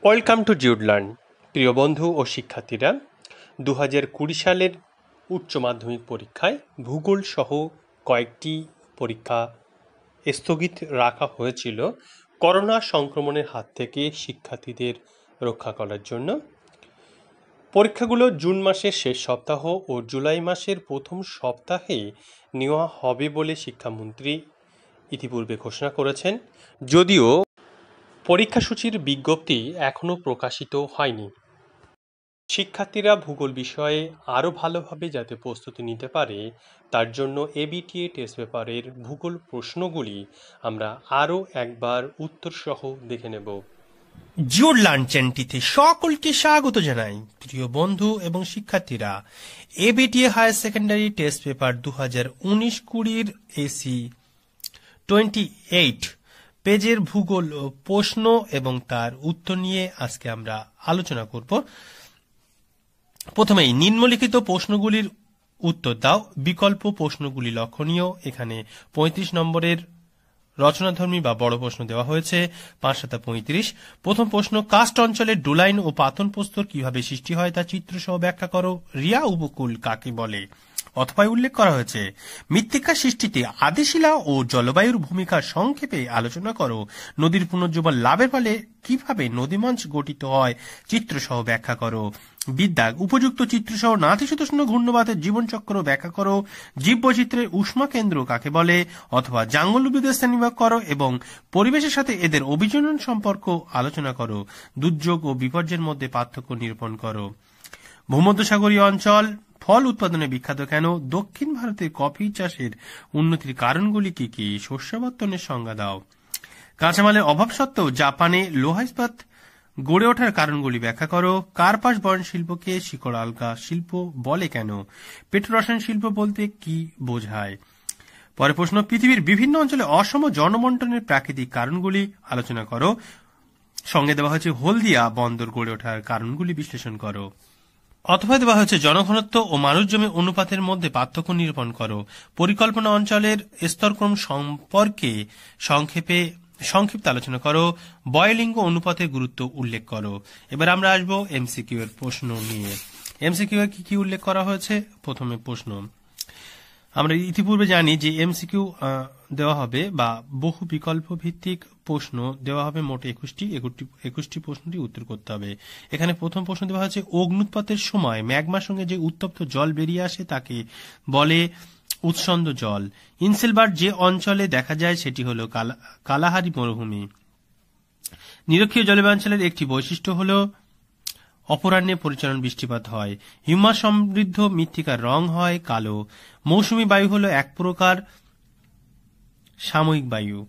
Welcome to জিউড learn. প্রিয় বন্ধু ও শিক্ষার্থীরা, 2020 সালের উচ্চ মাধ্যমিক পরীক্ষায় ভূগোল সহ কয়েকটি পরীক্ষা স্থগিত রাখা হয়েছিল করোনা সংক্রমণের হাত থেকে শিক্ষার্থীদের রক্ষা করার জন্য। পরীক্ষাগুলো জুন মাসের শেষ সপ্তাহ ও জুলাই মাসের প্রথম সপ্তাহে নেওয়া হবে বলে শিক্ষামন্ত্রী ইতিপূর্বে ঘোষণা করেছেন, যদিও পরীক্ষাসূচির বিজ্ঞপ্তি এখনও প্রকাশিত হয়নি। শিক্ষার্থীরা ভূগোল বিষয়ে আরও ভালোভাবে যাতে প্রস্তুতি নিতে পারে, তার জন্য এবিটিএ টেস্ট পেপারের ভূগোল প্রশ্নগুলি আমরা আরও একবার উত্তরসহ দেখে নেব। জিউড লার্ন চ্যানেলটিতে সকলকে স্বাগত জানাই। প্রিয় বন্ধু এবং শিক্ষার্থীরা, ABTA higher secondary test paper 2019-20 AC 28 পেজের ভূগোল প্রশ্ন এবং তার উত্তর নিয়ে আজকে আমরা আলোচনা করব। প্রথমেই নিম্নলিখিত প্রশ্নগুলির উত্তর দাও। বিকল্প প্রশ্নগুলি লক্ষণীয়। এখানে 35 নম্বরের রচনাধর্মী বা বড় প্রশ্ন দেওয়া হয়েছে, 5-35। প্রথম প্রশ্ন, কাস্ট অঞ্চলে ডুলাইন ও পাতন প্রস্তর কিভাবে সৃষ্টি হয় তা চিত্রসহ ব্যাখ্যা করো। রিয়া উপকূল কাকে বলে? অথবা উল্লেখ করা হয়েছে। মৃত্তিকা সৃষ্টিতে আদিশিলা ও জলবায়ুর ভূমিকা সংক্ষেপে আলোচনা করো। নদীর পুনর্জীবন লাভের ফলে কিভাবে নদীমঞ্চ গঠিত হয় চিত্রসহ ব্যাখ্যা করো। বিদ্যা, উপযুক্ত চিত্রসহ নাতিশীতোষ্ণ ঘূর্ণবাতের জীবনচক্র ব্যাখ্যা করো। জীববৈচিত্র্যের উষ্মা কেন্দ্র কাকে বলে? অথবা জাঙ্গল উদ্ভিদের শ্রেণীবিভাগ করো এবং পরিবেশের সাথে এদের অভিযোজন সম্পর্ক আলোচনা করো। দুর্যোগ ও বিপর্যয়ের মধ্যে পার্থক্য নিরূপণ করো। ভূমধ্যসাগরীয় অঞ্চল ফল উৎপাদনে বিখ্যাত কেন? দক্ষিণ ভারতের কফি চাষের উন্নতির কারণগুলি কি কি? শস্যাবর্তনের সংজ্ঞা দাও। কাঁচামালের অভাব সত্ত্বেও জাপানে লোহা ইস্পাত গড়ে ওঠার কারণগুলি ব্যাখ্যা করো। কার্পাস বয়ন শিল্পকে শিকড় আলগা শিল্প বলে কেন? পেট্রোরসায়ন শিল্প বলতে কি বোঝায়? পরে প্রশ্ন, পৃথিবীর বিভিন্ন অঞ্চলে অসম জনবন্টনের প্রাকৃতিক কারণগুলি আলোচনা করো। সঙ্গে দেওয়া হয়েছে হলদিয়া বন্দর গড়ে ওঠার কারণগুলি বিশ্লেষণ করো। অথবা দেওয়া হয়েছে জনঘনত্ব ও মানুষ জমি অনুপাতের মধ্যে পার্থক্য নিরূপণ করো। পরিকল্পনা অঞ্চলের স্তরক্রম সম্পর্কে সংক্ষিপ্ত আলোচনা করো। বয়লিঙ্গ অনুপাতের গুরুত্ব উল্লেখ করো। এবার আমরা আসবো এমসিকিউ এর প্রশ্ন নিয়ে। এমসিকিউ এর কি উল্লেখ করা হয়েছে? প্রথমে প্রশ্ন, আমরা ইতিপূর্বে জানি যে এমসিকিউ দেওয়া হবে বা বহু বিকল্প ভিত্তিক প্রশ্ন দেওয়া হবে মোট 21টি প্রশ্নটি উত্তর করতে হবে। এখানে প্রথম প্রশ্ন দেওয়া হয়েছে, অগ্নুৎপাতের সময় ম্যাগমার সঙ্গে যে উত্তপ্ত জল বেরিয়ে আসে তাকে বলে উৎসন্দ জল। ইনসেলবার্ট যে অঞ্চলে দেখা যায় সেটি হল কালাহারি মরুভূমি। নিরক্ষীয় জলবায়ু একটি বৈশিষ্ট্য হল অপরাহ্নে পরিচালন বৃষ্টিপাত হয়। হিউমাস সমৃদ্ধ মৃত্তিকার রং হয় কালো। মৌসুমী বায়ু হল এক প্রকার সাময়িক বায়ু।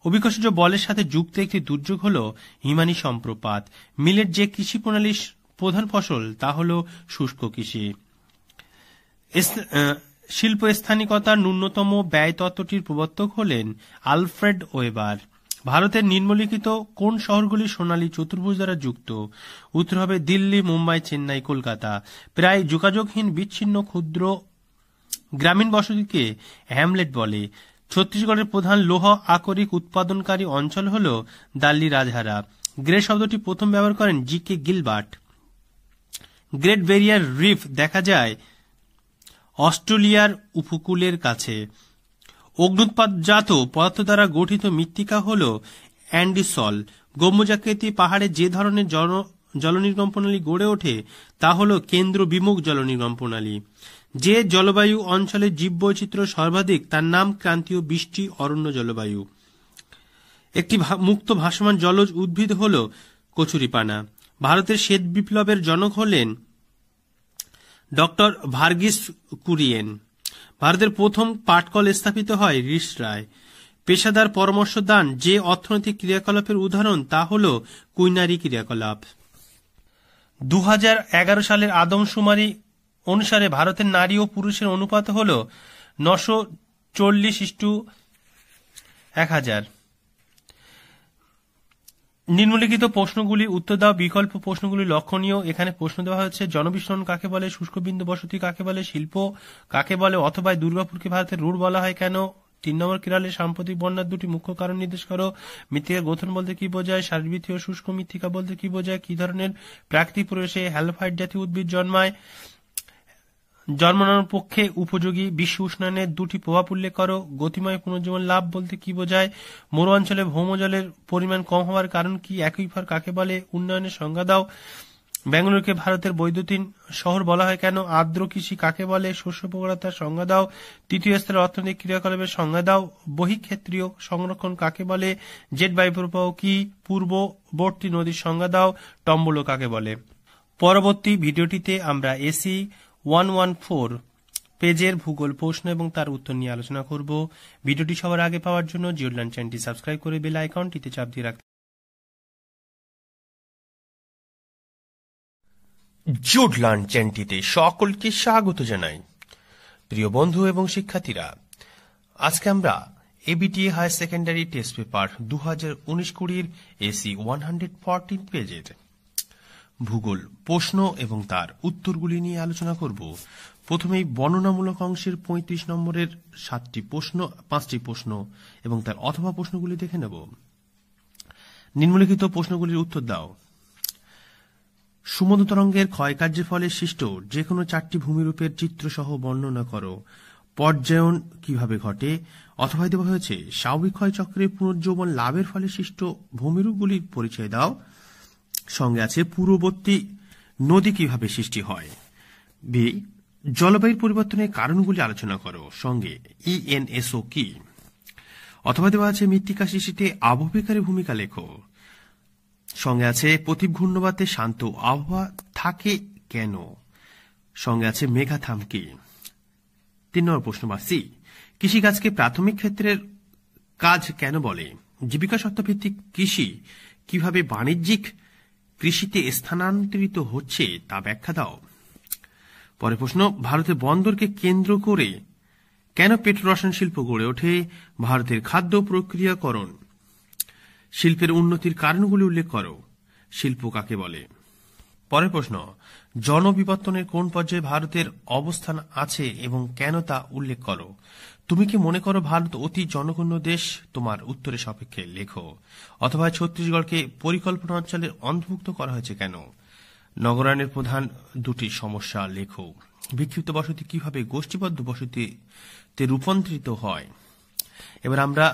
অভিকর্ষজ বলের সাথে যুক্ত একটি দুর্যোগ হল হিমানি সম্প্রপাত। মিলেট যে কৃষি প্রণালীর প্রধান ফসল তা হল শুষ্ক কৃষি। শিল্প স্থানিকতার ন্যূনতম ব্যয় তত্ত্বটির প্রবর্তক হলেন আলফ্রেড ওয়েবার। ভারতের নিম্নলিখিত কোন শহরগুলি সোনালী চতুর্ভুজ দ্বারা যুক্ত? উত্তর হবে দিল্লি, মুম্বাই, চেন্নাই, কলকাতা। প্রায় যোগাযোগহীন বিচ্ছিন্ন ক্ষুদ্র গ্রামীণ বসতিকে হ্যামলেট বলে। ছত্তিশগড়ের প্রধান লৌহ আকরিক উৎপাদনকারী অঞ্চল হল দাল্লি রাজহারা। গ্রে শব্দটি প্রথম ব্যবহার করেন জি.কে. গিলবার্ট। গ্রেট ব্যারিয়ার রিফ দেখা যায় অস্ট্রেলিয়ার উপকূলের কাছে। অগ্নুৎপাতজাত পদার্থ দ্বারা গঠিত মৃত্তিকা হল অ্যান্ডিসল। গম্বুজাকৃতি পাহাড়ে যে ধরনের জলনির্গম প্রণালী গড়ে ওঠে তা হল কেন্দ্র বিমুখ জলনির্গম প্রণালী। যে জলবায়ু অঞ্চলে জীববৈচিত্র্য সর্বাধিক তার নাম ক্রান্তীয় বৃষ্টি অরণ্য জলবায়ু। একটি মুক্ত ভাসমান জলজ উদ্ভিদ হল কচুরিপানা। ভারতের শ্বেত বিপ্লবের জনক হলেন ডক্টর ভার্গিস কুরিয়েন। ভারতের প্রথম পাটকল স্থাপিত হয় রিসরায়। পেশাদার পরামর্শ দান যে অর্থনৈতিক ক্রিয়াকলাপের উদাহরণ তা হল কুইনারি ক্রিয়াকলাপ। 2011 সালের আদমশুমারি অনুসারে ভারতের নারী ও পুরুষের অনুপাত হল 940:1000। নিম্নলিখিত প্রশ্নগুলি উত্তর দাও। বিকল্প প্রশ্নগুলি লক্ষণীয়। এখানে প্রশ্ন দেওয়া হয়েছে, জনবিস্ফোরণ কাকে বলে? শুষ্ক বিন্দু বসতি কাকে বলে? শিল্প কাকে বলে? অথবা দুর্গাপুরকে ভারতের রুট বলা হয় কেন? 3 নম্বর, কেরলের সাম্প্রতিক বন্যার দুটি মুখ্য কারণ নির্দেশ করো। মৃত্তিকা গঠন বলতে কি বোঝায়? শারীরবৃত্তীয় শুষ্ক মৃত্তিকা বলতে কি বোঝায়? কি ধরনের প্রাকৃতিক পরিবেশে হ্যালোফাইট জাতীয় উদ্ভিদ জন্মায়? জন্মানোর পক্ষে উপযোগী বিশ্ব উষ্ণায়নের দুটি প্রভাব উল্লেখ করো। গতিময় পুনর্জীবন লাভ বলতে কি বোঝায়? মরু অঞ্চলে ভৌমজলের পরিমাণ কম হওয়ার কারণ কি? অ্যাকুইফার কাকে বলে? উন্নয়নের সংজ্ঞা দাও। বেঙ্গালুরুকে ভারতের বৈদ্যুতিন শহর বলা হয় কেন? আর্দ্র কৃষি কাকে বলে? শস্য প্রকারতার সংজ্ঞা দাও। তৃতীয় স্তরের অর্থনৈতিক ক্রিয়াকলাপের সংজ্ঞা দাও। বহিঃক্ষেত্রীয় সংরক্ষণ কাকে বলে? জেট বায়ুপ্রবাহ কি? পূর্ববর্তী নদীর সংজ্ঞা দাও। টম্বল কাকে বলে? পরবর্তী ভিডিওটিতে আমরা এসি 114 পেজের ভূগোল প্রশ্ন এবং তার উত্তর নিয়ে আলোচনা করব। ভিডিওটি সবার আগে পাওয়ার জন্য জিওলার্ন চ্যানেলটি সাবস্ক্রাইব করে বেল আইকনটিতে চাপ দিয়ে রাখতে। জিওলার্ন চ্যানেলটিতে সকলকে স্বাগত জানাই। প্রিয় বন্ধু এবং শিক্ষার্থীরা, আজকে আমরা ABTA higher secondary test paper 2019-20 AC 114 পেজের ভূগোল প্রশ্ন এবং তার উত্তরগুলি নিয়ে আলোচনা করব। প্রথমেই বর্ণনামূলক অংশের 35 নম্বরের 5টি প্রশ্ন এবং তার অথবা প্রশ্নগুলি দেখে নেব। নিম্নলিখিত প্রশ্নগুলির উত্তর দাও। সমুদ্র তরঙ্গের ক্ষয়কার্যের ফলে সৃষ্ট যে কোনো 4টি ভূমিরূপের চিত্রসহ বর্ণনা করো। পর্যায়ন কিভাবে ঘটে? অথবা দেওয়া হয়েছে স্বাভাবিক ক্ষয়চক্রে পুনর্যৌবন লাভের ফলে সৃষ্ট ভূমিরূপগুলির পরিচয় দাও। সঙ্গে আছে পূর্ববর্তী নদী কিভাবে সৃষ্টি হয়। বি, জলবায়ুর পরিবর্তনের কারণগুলি আলোচনা করো। সঙ্গে ইএনএসও কি? অথবা দেওয়া আছে মৃত্তিকা সৃষ্টিতে আবহবিকারী ভূমিকা লেখো। সঙ্গে আছে প্রতি ঘূর্ণবাতে শান্ত আবহাওয়া থাকে কেন? সঙ্গে আছে মেঘাথাম কি? 3 নম্বর প্রশ্ন বা সি, কৃষিকাজকে প্রাথমিক ক্ষেত্রের কাজ কেন বলে? জীবিকা সত্তাভিত্তিক কৃষি কিভাবে বাণিজ্যিক কৃষিতে স্থানান্তরিত হচ্ছে তা ব্যাখ্যা দাও। পরের প্রশ্ন, ভারতের বন্দরকে কেন্দ্র করে কেন পেট্রোরসায়ন শিল্প গড়ে ওঠে? ভারতের খাদ্য প্রক্রিয়াকরণ শিল্পের উন্নতির কারণগুলি উল্লেখ করো। শিল্প কাকে বলে? পরের প্রশ্ন, জনবিবর্তনের কোন পর্যায়ে ভারতের অবস্থান আছে এবং কেন তা উল্লেখ করো। তুমি কি মনে করো ভারত অতি জনগণ্য দেশ? তোমার উত্তরের সাপেক্ষে লেখো। অথবা ছত্তিশগড়কে পরিকল্পনা অঞ্চলের অন্তর্ভুক্ত করা হয়েছে কেন? নগরায়নের প্রধান দুটি সমস্যা লেখো। বিক্ষিপ্ত বসতি কিভাবে গোষ্ঠীবদ্ধ বসতিতে রূপান্তরিত হয়? এবার আমরা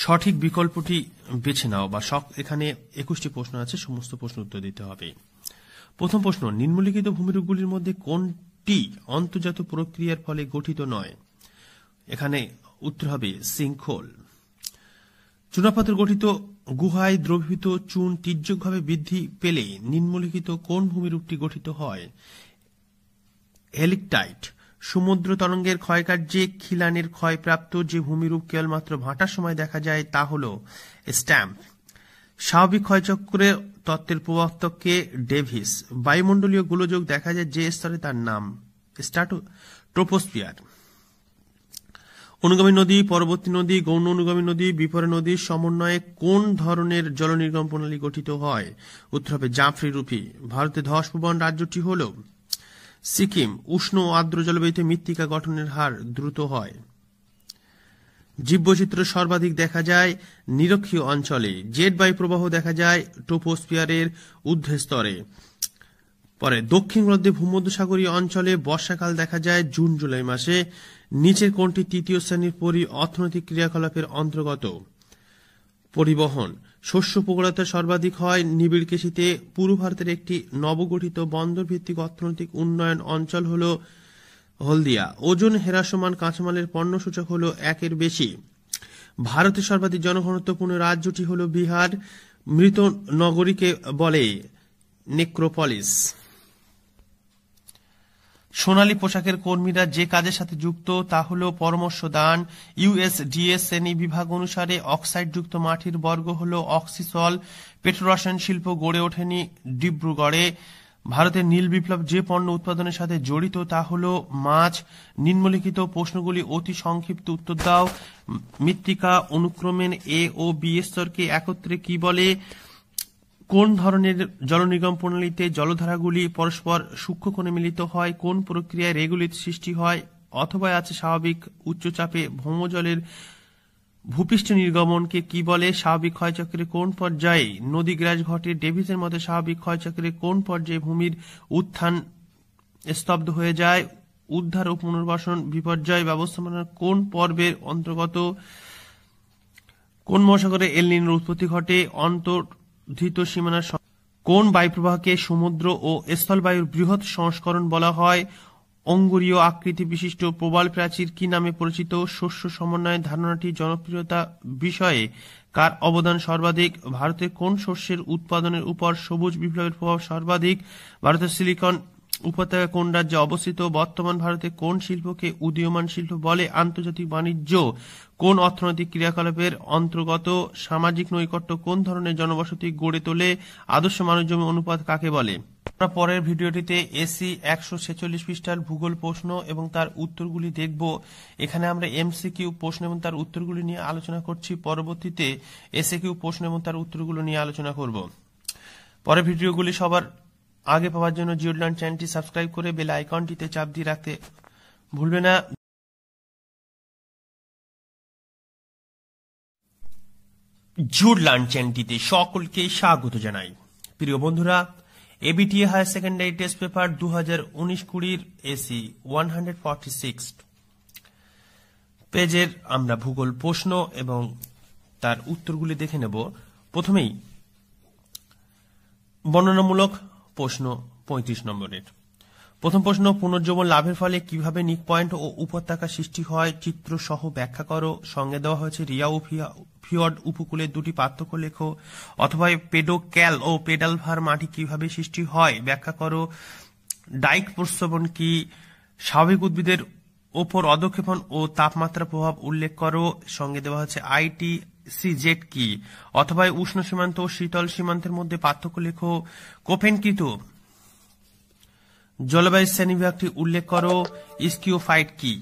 সঠিক বিকল্পটি বেছে নাও বা এখানে 21টি প্রশ্ন আছে, সমস্ত প্রশ্ন উত্তর দিতে হবে। প্রথম প্রশ্ন, নিম্নলিখিত ভূমিরূপগুলির মধ্যে কোনটি অন্তর্জাত প্রক্রিয়ার ফলে গঠিত নয়? এখানে উত্তর হবে সিঙ্কহোল। চুনাপাথর গঠিত গুহায় দ্রবীভূত চুন তীর্যকভাবে বৃদ্ধি পেলে নিম্নলিখিত কোন ভূমিরূপটি গঠিত হয়? হেলিকটাইট। সমুদ্র তরঙ্গের ক্ষয়কার্যে খিলানের ক্ষয়প্রাপ্ত যে ভূমিরূপ কেবলমাত্র ভাটার সময় দেখা যায় তা হল স্ট্যাম্প। স্বাভাবিক ক্ষয়চক্রের তত্ত্বের প্রবর্তককে ডেভিস। বায়ুমণ্ডলীয় গোলযোগ দেখা যায় যে স্তরে, তার নাম ট্রোপোস্ফিয়ার। অনুগামী নদী, পরবর্তী নদী, গৌণ অনুগামী নদী, বিপরী নদীর সমন্বয়ে কোন ধরনের জল নির্গম প্রণালী গঠিত হয়? উত্তর হবে জাফরি রূপী। ভারতের ধসপ্রবণ রাজ্যটি হল সিকিম। উষ্ণ ও আর্দ্র জলবায়ুতে মৃত্তিকা গঠনের হার দ্রুত হয়। জীববৈচিত্র্য সর্বাধিক দেখা যায় নিরক্ষীয় অঞ্চলে। জেট বায়ু প্রবাহ দেখা যায় ট্রোপোস্ফিয়ারের ঊর্ধ্বস্তরে। পরে দক্ষিণ মধ্যে ভূমধ্যসাগরীয় অঞ্চলে বর্ষাকাল দেখা যায় জুন জুলাই মাসে। নিচের কোনটি তৃতীয় শ্রেণীর অর্থনৈতিক ক্রিয়াকলাপের অন্তর্গত? পরিবহন। শস্য প্রকারতা সর্বাধিক হয় নিবিড় কৃষিতে। পূর্ব ভারতের একটি নবগঠিত বন্দর ভিত্তিক অর্থনৈতিক উন্নয়ন অঞ্চল হল হলদিয়া। ওজন হ্রাসমান কাঁচামালের পণ্য সূচক হল 1-এর বেশি। ভারতের সর্বাধিক জনঘনত্বপূর্ণ রাজ্যটি হল বিহার। মৃত নগরীকে বলে নেক্রোপলিস। সোনালী পোশাকের কর্মীরা যে কাজের সাথে যুক্ত তা হল পরামর্শ দান। ইউএসডিএস শ্রেণী বিভাগ অনুসারে অক্সাইডযুক্ত মাটির বর্গ হল অক্সিসল। পেট্রোরসায়ন শিল্প গড়ে ওঠেনি ডিব্রুগড়ে। ভারতের নীল বিপ্লব যে পণ্য উৎপাদনের সাথে জড়িত তা হল মাছ। নিম্নলিখিত প্রশ্নগুলি অতি সংক্ষিপ্ত উত্তর দাও। মৃত্তিকা অনুক্রমের এ ও বি স্তরকে একত্রে কি বলে? কোন ধরনের জলনিগম প্রণালীতে জলধারাগুলি পরস্পর সূক্ষ্ম কোণে মিলিত হয়? কোন প্রক্রিয়ায় রেগুলিত সৃষ্টি হয়? অথবা আছে স্বাভাবিক উচ্চচাপে ভৌমজলের ভূপৃষ্ঠ নির্গমনকে কি বলে? স্বাভাবিক ক্ষয়চক্রের কোন পর্যায়ে নদী গ্রাস ঘটে? ডেভিসের মতে স্বাভাবিক ক্ষয়চক্রের কোন পর্যায়ে ভূমির উত্থান স্তব্ধ হয়ে যায়? উদ্ধার ও পুনর্বাসন বিপর্যয় ব্যবস্থাপনার কোন পর্বের অন্তর্গত? কোন মহাসাগরে এল নিনোর উৎপত্তি ঘটে? অন্তর্ধিত সীমানার কোন বায়ুপ্রবাহকে সমুদ্র ও স্থলবায়ুর বৃহৎ সংস্করণ বলা হয়? অঙ্গুরীয় আকৃতি বিশিষ্ট প্রবাল প্রাচীর কি নামে পরিচিত? শস্য সমন্বয় ধারণাটি জনপ্রিয়তা বিষয়ে কার অবদান সর্বাধিক? ভারতে কোন শস্যের উৎপাদনের উপর সবুজ বিপ্লবের প্রভাব সর্বাধিক? ভারতের সিলিকন উপত্যকা কোন রাজ্যে অবস্থিত? বর্তমান ভারতে কোন শিল্পকে উদীয়মান শিল্প বলে? আন্তর্জাতিক বাণিজ্য কোন অর্থনৈতিক ক্রিয়াকলাপের অন্তর্গত? সামাজিক নৈকট্য কোন ধরনের জনবসতি গড়ে তোলে? আদর্শ মানুষ জমি অনুপাত কাকে বলে? আমরা পরের ভিডিওটিতে এসি 146 পৃষ্ঠার ভূগোল প্রশ্ন এবং তার উত্তরগুলি দেখব। এখানে আমরা এমসিকিউ প্রশ্ন এবং তার উত্তরগুলি নিয়ে আলোচনা করছি। পরবর্তীতে এসএকিউ প্রশ্ন এবং তার উত্তরগুলো নিয়ে আলোচনা করব। পরের ভিডিওগুলি সবার আগে পাওয়ার জন্য জিওড লার্ন চ্যানেলটি সাবস্ক্রাইব করে বেল আইকনটিতে চাপ দিয়ে রাখতে ভুলবে না। জিওড লার্ন চ্যানেলটিতে সকলকে স্বাগত জানাই। প্রিয় বন্ধুরা, ABTA higher secondary test paper 2019-20 AC 146 পেজের আমরা ভূগোল প্রশ্ন এবং তার উত্তরগুলি দেখে নেব। প্রথমেই বর্ণনামূলক প্রশ্ন 35 নম্বরের। প্রথম প্রশ্ন, পুনর্জীবন লাভের ফলে কিভাবে নিক পয়েন্ট ও উপত্যকা সৃষ্টি হয় চিত্র সহ ব্যাখ্যা করো। সঙ্গে দেওয়া হয়েছে রিয়া ও ফিয়র্ড উপকূলের দুটি পার্থক্য লেখো। অথবা পেডোক্যাল ও পেডালভার মাটি কিভাবে সৃষ্টি হয় ব্যাখ্যা করো। ডাইক প্রস্রবণ কি? স্বাভাবিক উদ্ভিদের ওপর অধঃক্ষেপণ ও তাপমাত্রা প্রভাব উল্লেখ করো। সঙ্গে দেওয়া হচ্ছে ITCZ কি? অথবা উষ্ণ সীমান্ত ও শীতল সীমান্তের মধ্যে পার্থক্য লেখো। কোপেনকৃত জলবায়ু শ্রেণীবিভাগটি উল্লেখ করো। স্কিওফাইট কি?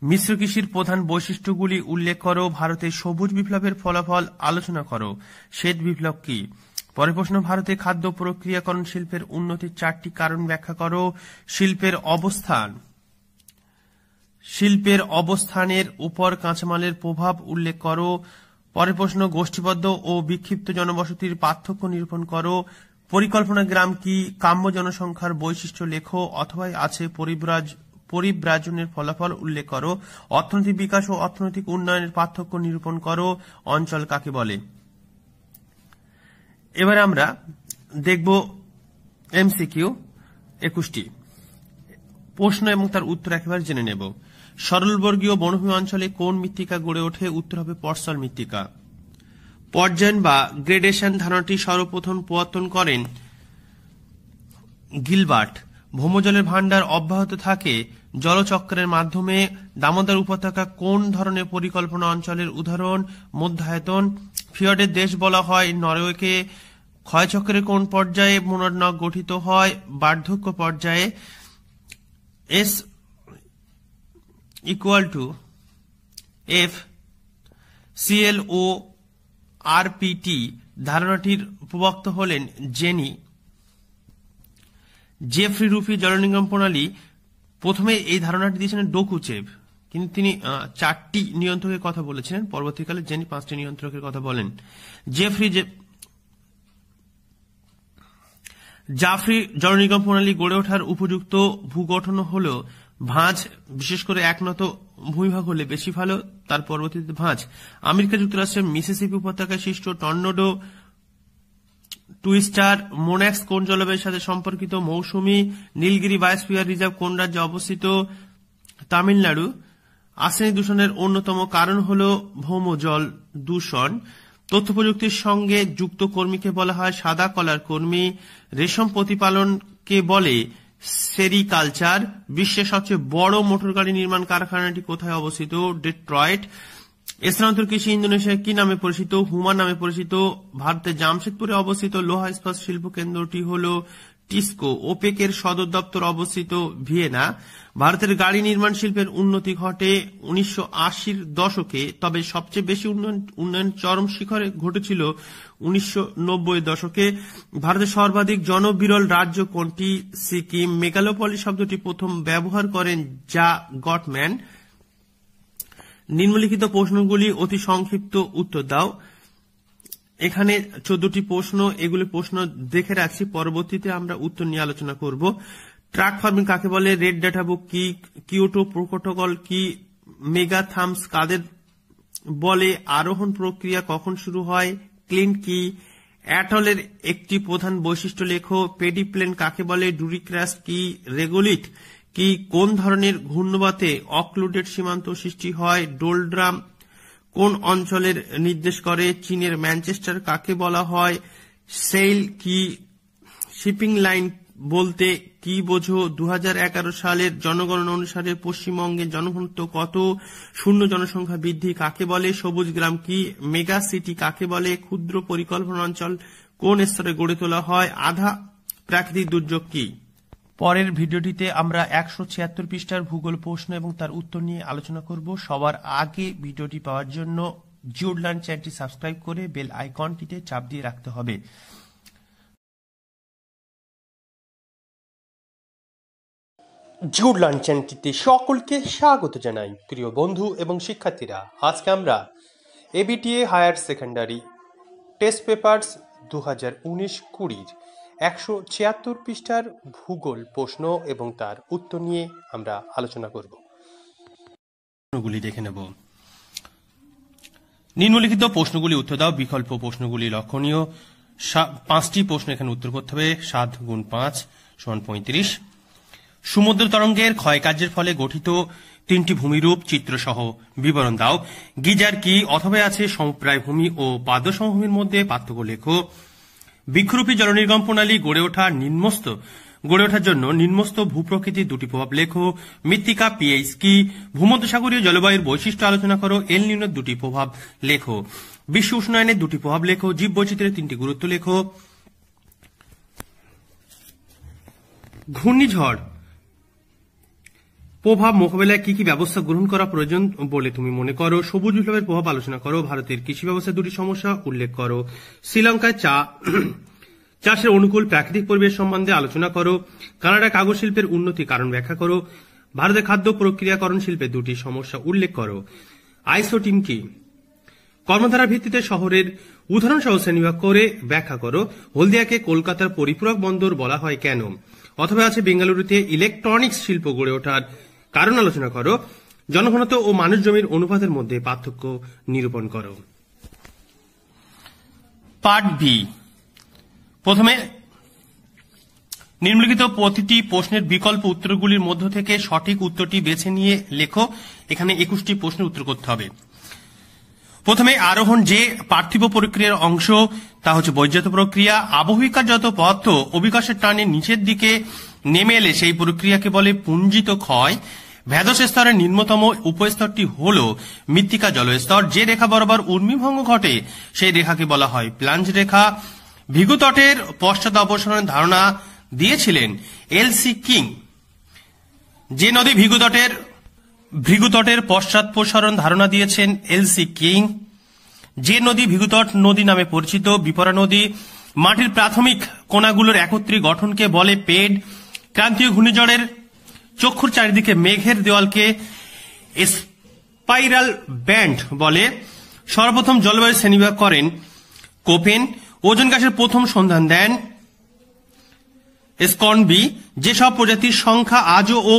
মিশ্র কৃষির প্রধান বৈশিষ্ট্যগুলি উল্লেখ করো। ভারতে সবুজ বিপ্লবের ফলাফল আলোচনা করো। শ্বেত বিপ্লব কি? পরের প্রশ্ন, ভারতে খাদ্য প্রক্রিয়াকরণ শিল্পের উন্নতির 4টি কারণ ব্যাখ্যা করো। শিল্পের অবস্থানের উপর কাঁচামালের প্রভাব উল্লেখ করো। পরের প্রশ্ন, গোষ্ঠীবদ্ধ ও বিক্ষিপ্ত জনবসতির পার্থক্য নিরূপণ করো। পরিকল্পনা গ্রাম কি? কাম্য জনসংখ্যার বৈশিষ্ট্য লেখো। অথবা আছে পরিব্রাজনের ফলাফল উল্লেখ করো। অর্থনৈতিক বিকাশ ও অর্থনৈতিক উন্নয়নের পার্থক্য নিরূপণ করো। অঞ্চল কাকে বলে? এবার আমরা দেখব এমসিকিউ 21টি প্রশ্ন এবং তার উত্তর একেবারে জেনে নেব। সরলবর্গীয় বনভূমি অঞ্চলে কোন মৃত্তিকা গড়ে ওঠে? উত্তর হবে পর্সল মৃত্তিকা। পর্যায়ন বা গ্রেডেশন ধারণাটি সর্বপ্রথম প্রবর্তন করেন গিলবার্ট। ভৌমজলের ভাণ্ডার অব্যাহত থাকে জলচক্রের মাধ্যমে। দামোদর উপত্যকা কোন ধরনের পরিকল্পনা অঞ্চলের উদাহরণ? মধ্যায়তন। ফিয়র্ডের দেশ বলা হয় নরওয়েকে। ক্ষয়চক্রের কোন পর্যায়ে মনোনগ গঠিত হয়? বার্ধক্য পর্যায়ে। S = F CLORPT ধারণাটির প্রবক্তা হলেন জেফ্রি রুফি। জলনির্গম প্রণালী প্রথমে এই ধারণাটি দিয়েছিলেন ডকুচেভ, কিন্তু তিনি 4টি নিয়ন্ত্রকের কথা বলেছিলেন। পরবর্তীকালে জেনি 5টি নিয়ন্ত্রকের কথা বলেন। জাফরি জলনির্গম প্রণালী গড়ে ওঠার উপযুক্ত ভূগঠন হল ভাঁজ, বিশেষ করে একনত ভূমিভাগ হলে বেশি ভালো, তার পরবর্তীতে ভাঁজ। আমেরিকা যুক্তরাষ্ট্রের মিসিসিপি উপত্যকায় সৃষ্ট টর্নেডো টুইস্টার মোনাক্স কোন জলবায়ুর সাথে সম্পর্কিত? মৌসুমী। নীলগিরি বায়োস্ফিয়ার রিজার্ভ কোন রাজ্যে অবস্থিত? তামিলনাড়ু। আর্সেনিক দূষণের অন্যতম কারণ হল ভৌমজল দূষণ। তথ্য প্রযুক্তির সঙ্গে যুক্ত কর্মীকে বলা হয় সাদা কলার কর্মী। রেশম প্রতিপালনকে বলে সেরিকালচার। বিশ্বের সবচেয়ে বড় মোটরগাড়ি নির্মাণ কারখানাটি কোথায় অবস্থিত? ডেট্রয়েট। স্থানান্তর কৃষি ইন্দোনেশিয়া কি নামে পরিচিত? হুমা নামে পরিচিত। ভারতের জামশেদপুরে অবস্থিত লোহা ইস্পাত শিল্প কেন্দ্রটি হল টিস্কো। ওপেকের সদর দপ্তর অবস্থিত ভিয়েনা। ভারতের গাড়ি নির্মাণ শিল্পের উন্নতি ঘটে 1980-র দশকে, তবে সবচেয়ে বেশি উন্নয়ন চরম শিখরে ঘটেছিল 1990-এর দশকে। ভারতের সর্বাধিক জনবিরল রাজ্য কোনটি? সিকিম। মেগালোপলিস শব্দটি প্রথম ব্যবহার করেন যা গটম্যান। নিম্নলিখিত প্রশ্নগুলি অতি সংক্ষিপ্ত উত্তর দাও। এখানে 14টি প্রশ্ন, এগুলি প্রশ্ন দেখে রাখছি, পরবর্তীতে আমরা উত্তর নিয়ে আলোচনা করব। ট্রাক ফার্মিং কাকে বলে? রেড ডেটা বুক কি? কিয়োটো প্রোটোকল কি? মেগা থামস কাদের বলে? আরোহণ প্রক্রিয়া কখন শুরু হয়? ক্লিন কি? অ্যাটলের একটি প্রধান বৈশিষ্ট্য লেখো। পেডিপ্লেন কাকে বলে? ডুরিক্রাস্ট কি? রেগোলিট কি? কোন ধরনের ঘূর্ণবাতে অক্লুডেড সীমান্ত সৃষ্টি হয়? ডোলড্রাম কোন অঞ্চলের নির্দেশ করে? চীনের ম্যানচেস্টার কাকে বলা হয়? সেইল কি? শিপিং লাইন বলতে কি বোঝো? 2011 সালের জনগণনা অনুসারে পশ্চিমবঙ্গের জনঘনত্ব কত? শূন্য জনসংখ্যা বৃদ্ধি কাকে বলে? সবুজ গ্রাম কি? মেগা সিটি কাকে বলে? ক্ষুদ্র পরিকল্পনা অঞ্চল কোন স্তরে গড়ে তোলা হয়? আধা প্রাকৃতিক দুর্যোগ কি? পরের ভিডিওটিতে আমরা 176 পৃষ্ঠার ভূগোল প্রশ্ন এবং তার উত্তর নিয়ে আলোচনা করব। সবার আগে ভিডিওটি পাওয়ার জন্য জিওড লার্ন চ্যানেলটি সাবস্ক্রাইব করে বেল আইকনটিতে চাপ দিয়ে রাখতে হবে। জিওড লার্ন চ্যানেলটিতে সকলকে স্বাগত জানাই প্রিয় বন্ধু এবং শিক্ষার্থীরা। আজকে আমরা ABTA higher secondary test papers 2019-20 176 পৃষ্ঠার ভূগোল প্রশ্ন এবং তার উত্তর নিয়ে আমরা আলোচনা করব। প্রশ্নগুলি দেখে নেব। নিম্নলিখিত প্রশ্নগুলি উত্তর দাও। বিকল্প প্রশ্নগুলি লক্ষণীয়। 5টি প্রশ্ন এখানে উত্তর করতে হবে। 7 × 5 = 35। সমুদ্র তরঙ্গের ক্ষয়কার্যের ফলে গঠিত 3টি ভূমিরূপ চিত্র সহ বিবরণ দাও। গিজার কি? অথবা আছে সমপ্রায় ভূমি ও পাদ্য সমভূমির মধ্যে পার্থক্য লেখো। বৃক্ষরূপী জলনির্গম প্রণালী গড়ে ওঠার জন্য নিম্নস্থ ভূপ্রকৃতির 2টি প্রভাব লেখো। মৃত্তিকা পিএইচ কি? ভূমধ্যসাগরীয় জলবায়ুর বৈশিষ্ট্য আলোচনা করো। এল নিউনের 2টি প্রভাব লেখো। বিশ্ব উষ্ণায়নের 2টি প্রভাব লেখো। জীব বৈচিত্র্যের 3টি গুরুত্ব লেখো। ঘূর্ণিঝড় প্রভাব মোকাবেলায় কি কি ব্যবস্থা গ্রহণ করা প্রয়োজন বলে তুমি মনে করো? সবুজ বিপ্লবের প্রভাব আলোচনা করো। ভারতের কৃষি ব্যবস্থার 2টি সমস্যা উল্লেখ করো। শ্রীলঙ্কায় চাষের অনুকূল প্রাকৃতিক পরিবেশ সম্বন্ধে আলোচনা করো। কানাডা কাগজ শিল্পের উন্নতি কারণ ব্যাখ্যা করো। ভারতের খাদ্য প্রক্রিয়াকরণ শিল্পের 2টি সমস্যা উল্লেখ করো। আইসোটিম কি? কর্মধারার ভিত্তিতে শহরের উদাহরণ সহ শ্রেণীবিভাগ করে ব্যাখ্যা করো। হলদিয়াকে কলকাতার পরিপূরক বন্দর বলা হয় কেন? অথবা আছে বেঙ্গালুরুতে ইলেকট্রনিক্স শিল্প গড়ে ওঠার কারণ আলোচনা করো। জনঘনত্ব ও মানুষ জমির অনুপাতের মধ্যে পার্থক্য নিরূপণ করো। Part B. প্রথমে নিম্নলিখিত প্রতিটি প্রশ্নের বিকল্প উত্তরগুলির মধ্য থেকে সঠিক উত্তরটি বেছে নিয়ে লেখো। এখানে 21টি প্রশ্নের উত্তর করতে হবে। প্রথমে আরোহণ যে পার্থিব প্রক্রিয়ার অংশ, তা হচ্ছে বৈজাত প্রক্রিয়া। আবহবিকারজাত পদার্থ অবিকাশের টানে নিচের দিকে নেমে এলে সেই প্রক্রিয়াকে বলে পুঞ্জিত ক্ষয়। ভেদস স্তরের নিম্নতম উপস্তরটি হল মৃত্তিকা জলস্তর। যে রেখা বরাবর উর্মিভঙ্গ ঘটে সেই রেখাকে বলা হয় প্লাঞ্জ রেখা। ভৃগুতটের পশ্চাৎ অপসারণের ধারণা দিয়েছিলেন এল.সি. কিং। যে নদী ভৃগুতটের পশ্চাৎপসারণ ধারণা দিয়েছেন এল.সি. কিং। যে নদী ভৃগুতট নদী নামে পরিচিত। বিপরা নদী। মাটির প্রাথমিক কণাগুলোর একত্রী গঠনকে বলে পেড। ক্রান্তীয় ঘূর্ণিঝড়ের চক্ষুর চারিদিকে মেঘের দেওয়ালকে স্পাইরাল ব্যান্ড বলে। সর্বপ্রথম জলবায়ু শ্রেণীবিভাগ করেন কোপেন। ওজোন গ্যাসের প্রথম সন্ধান দেন স্কর্নবি। যেসব প্রজাতির সংখ্যা আজও ও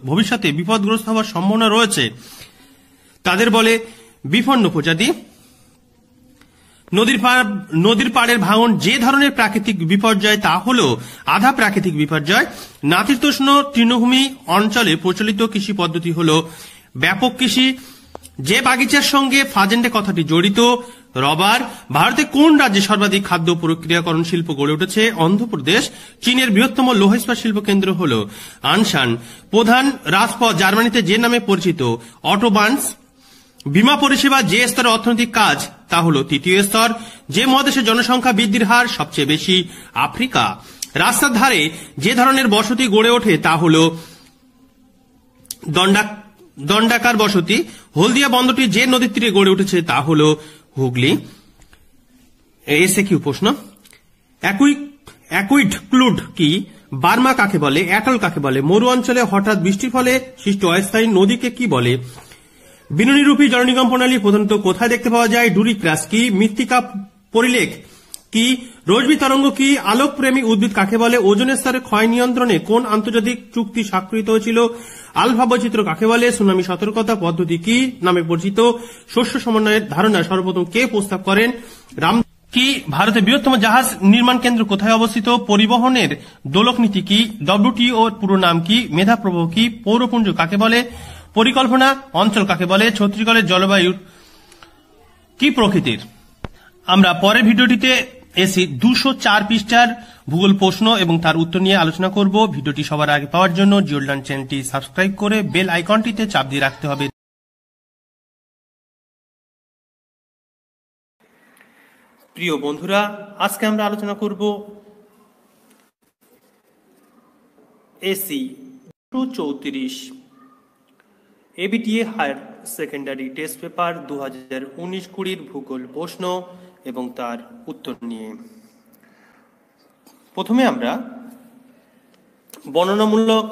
ভবিষ্যতে বিপদগ্রস্ত হওয়ার সম্ভাবনা রয়েছে তাদের বলে বিপন্ন প্রজাতি। নদীর পাড়ের ভাঙন যে ধরনের প্রাকৃতিক বিপর্যয় তা হল আধা প্রাকৃতিক বিপর্যয়। নাতিশীতোষ্ণ তৃণভূমি অঞ্চলে প্রচলিত কৃষি পদ্ধতি হল ব্যাপক কৃষি। যে বাগিচার সঙ্গে ফাজেন্ডে কথাটি জড়িত রবার। ভারতে কোন রাজ্যে সর্বাধিক খাদ্য প্রক্রিয়াকরণ শিল্প গড়ে উঠেছে? অন্ধ্রপ্রদেশ। চীনের বৃহত্তম লৌহ ইস্পাত শিল্প কেন্দ্র হল আনসান। প্রধান রাজপথ জার্মানিতে যে নামে পরিচিত অটোবানস। বীমা পরিষেবা যে স্তরে অর্থনৈতিক কাজ তা হলো তৃতীয় স্তর। যে মহাদেশের জনসংখ্যা বৃদ্ধির হার সবচেয়ে বেশি? আফ্রিকা। রাস্তার ধারে যে ধরনের বসতি গড়ে ওঠে তা হলো দণ্ডাকার বসতি। হলদিয়া বন্দরটি যে নদীর তীরে গড়ে উঠেছে তা হলো হুগলি। এসে কিউ প্রশ্ন, অ্যাকুইড ক্লুড কি? বার্মা কাকে বলে? অ্যাটল কাকে বলে? মরু অঞ্চলে হঠাৎ বৃষ্টির ফলে সৃষ্ট অস্থায়ী নদীকে কি বলে? বিনুনিরূপী জলনিগম প্রণালী প্রধানত কোথায় দেখতে পাওয়া যায়? ডুরি ক্রাস কি? মৃত্তিকা পরিলেখ কি? রশ্মি তরঙ্গ কি? আলোক প্রেমী উদ্ভিদ কাকে বলে? ওজনের স্তরে ক্ষয় নিয়ন্ত্রণে কোন আন্তর্জাতিক চুক্তি স্বাক্ষরিত হয়েছিল? আলফা বৈচিত্র্য কাকে বলে? সুনামি সতর্কতা পদ্ধতি কি নামে পরিচিত? শস্য সমন্বয়ের ধারণা সর্বপ্রথম কে প্রস্তাব করেন? রাম কি? ভারতের বৃহত্তম জাহাজ নির্মাণ কেন্দ্র কোথায় অবস্থিত? পরিবহনের দোলক নীতি কি? ডব্লিউটিও পুরো নাম কি? মেধা প্রবাহ কি? পৌরপুঞ্জ কাকে বলে? পরিকল্পনা অঞ্চল কাকে বলে? ছত্তিশগড়ের জলবায়ু কি প্রকৃতির? আমরা পরের ভিডিওটিতে এসে 204 পৃষ্ঠার ভূগোল প্রশ্ন এবং তার উত্তর নিয়ে আলোচনা করব। ভিডিওটি সবার আগে পাওয়ার জন্য জিওলডান চ্যানেলটি সাবস্ক্রাইব করে বেল আইকনটিতে চাপ দিয়ে রাখতে হবে। প্রিয় বন্ধুরা, আজকে আমরা আলোচনা করব AC 234 ABTA higher secondary test paper 2019-20 ভূগোল প্রশ্ন এবং তার উত্তর নিয়ে। প্রথমে আমরা বর্ণনামূলক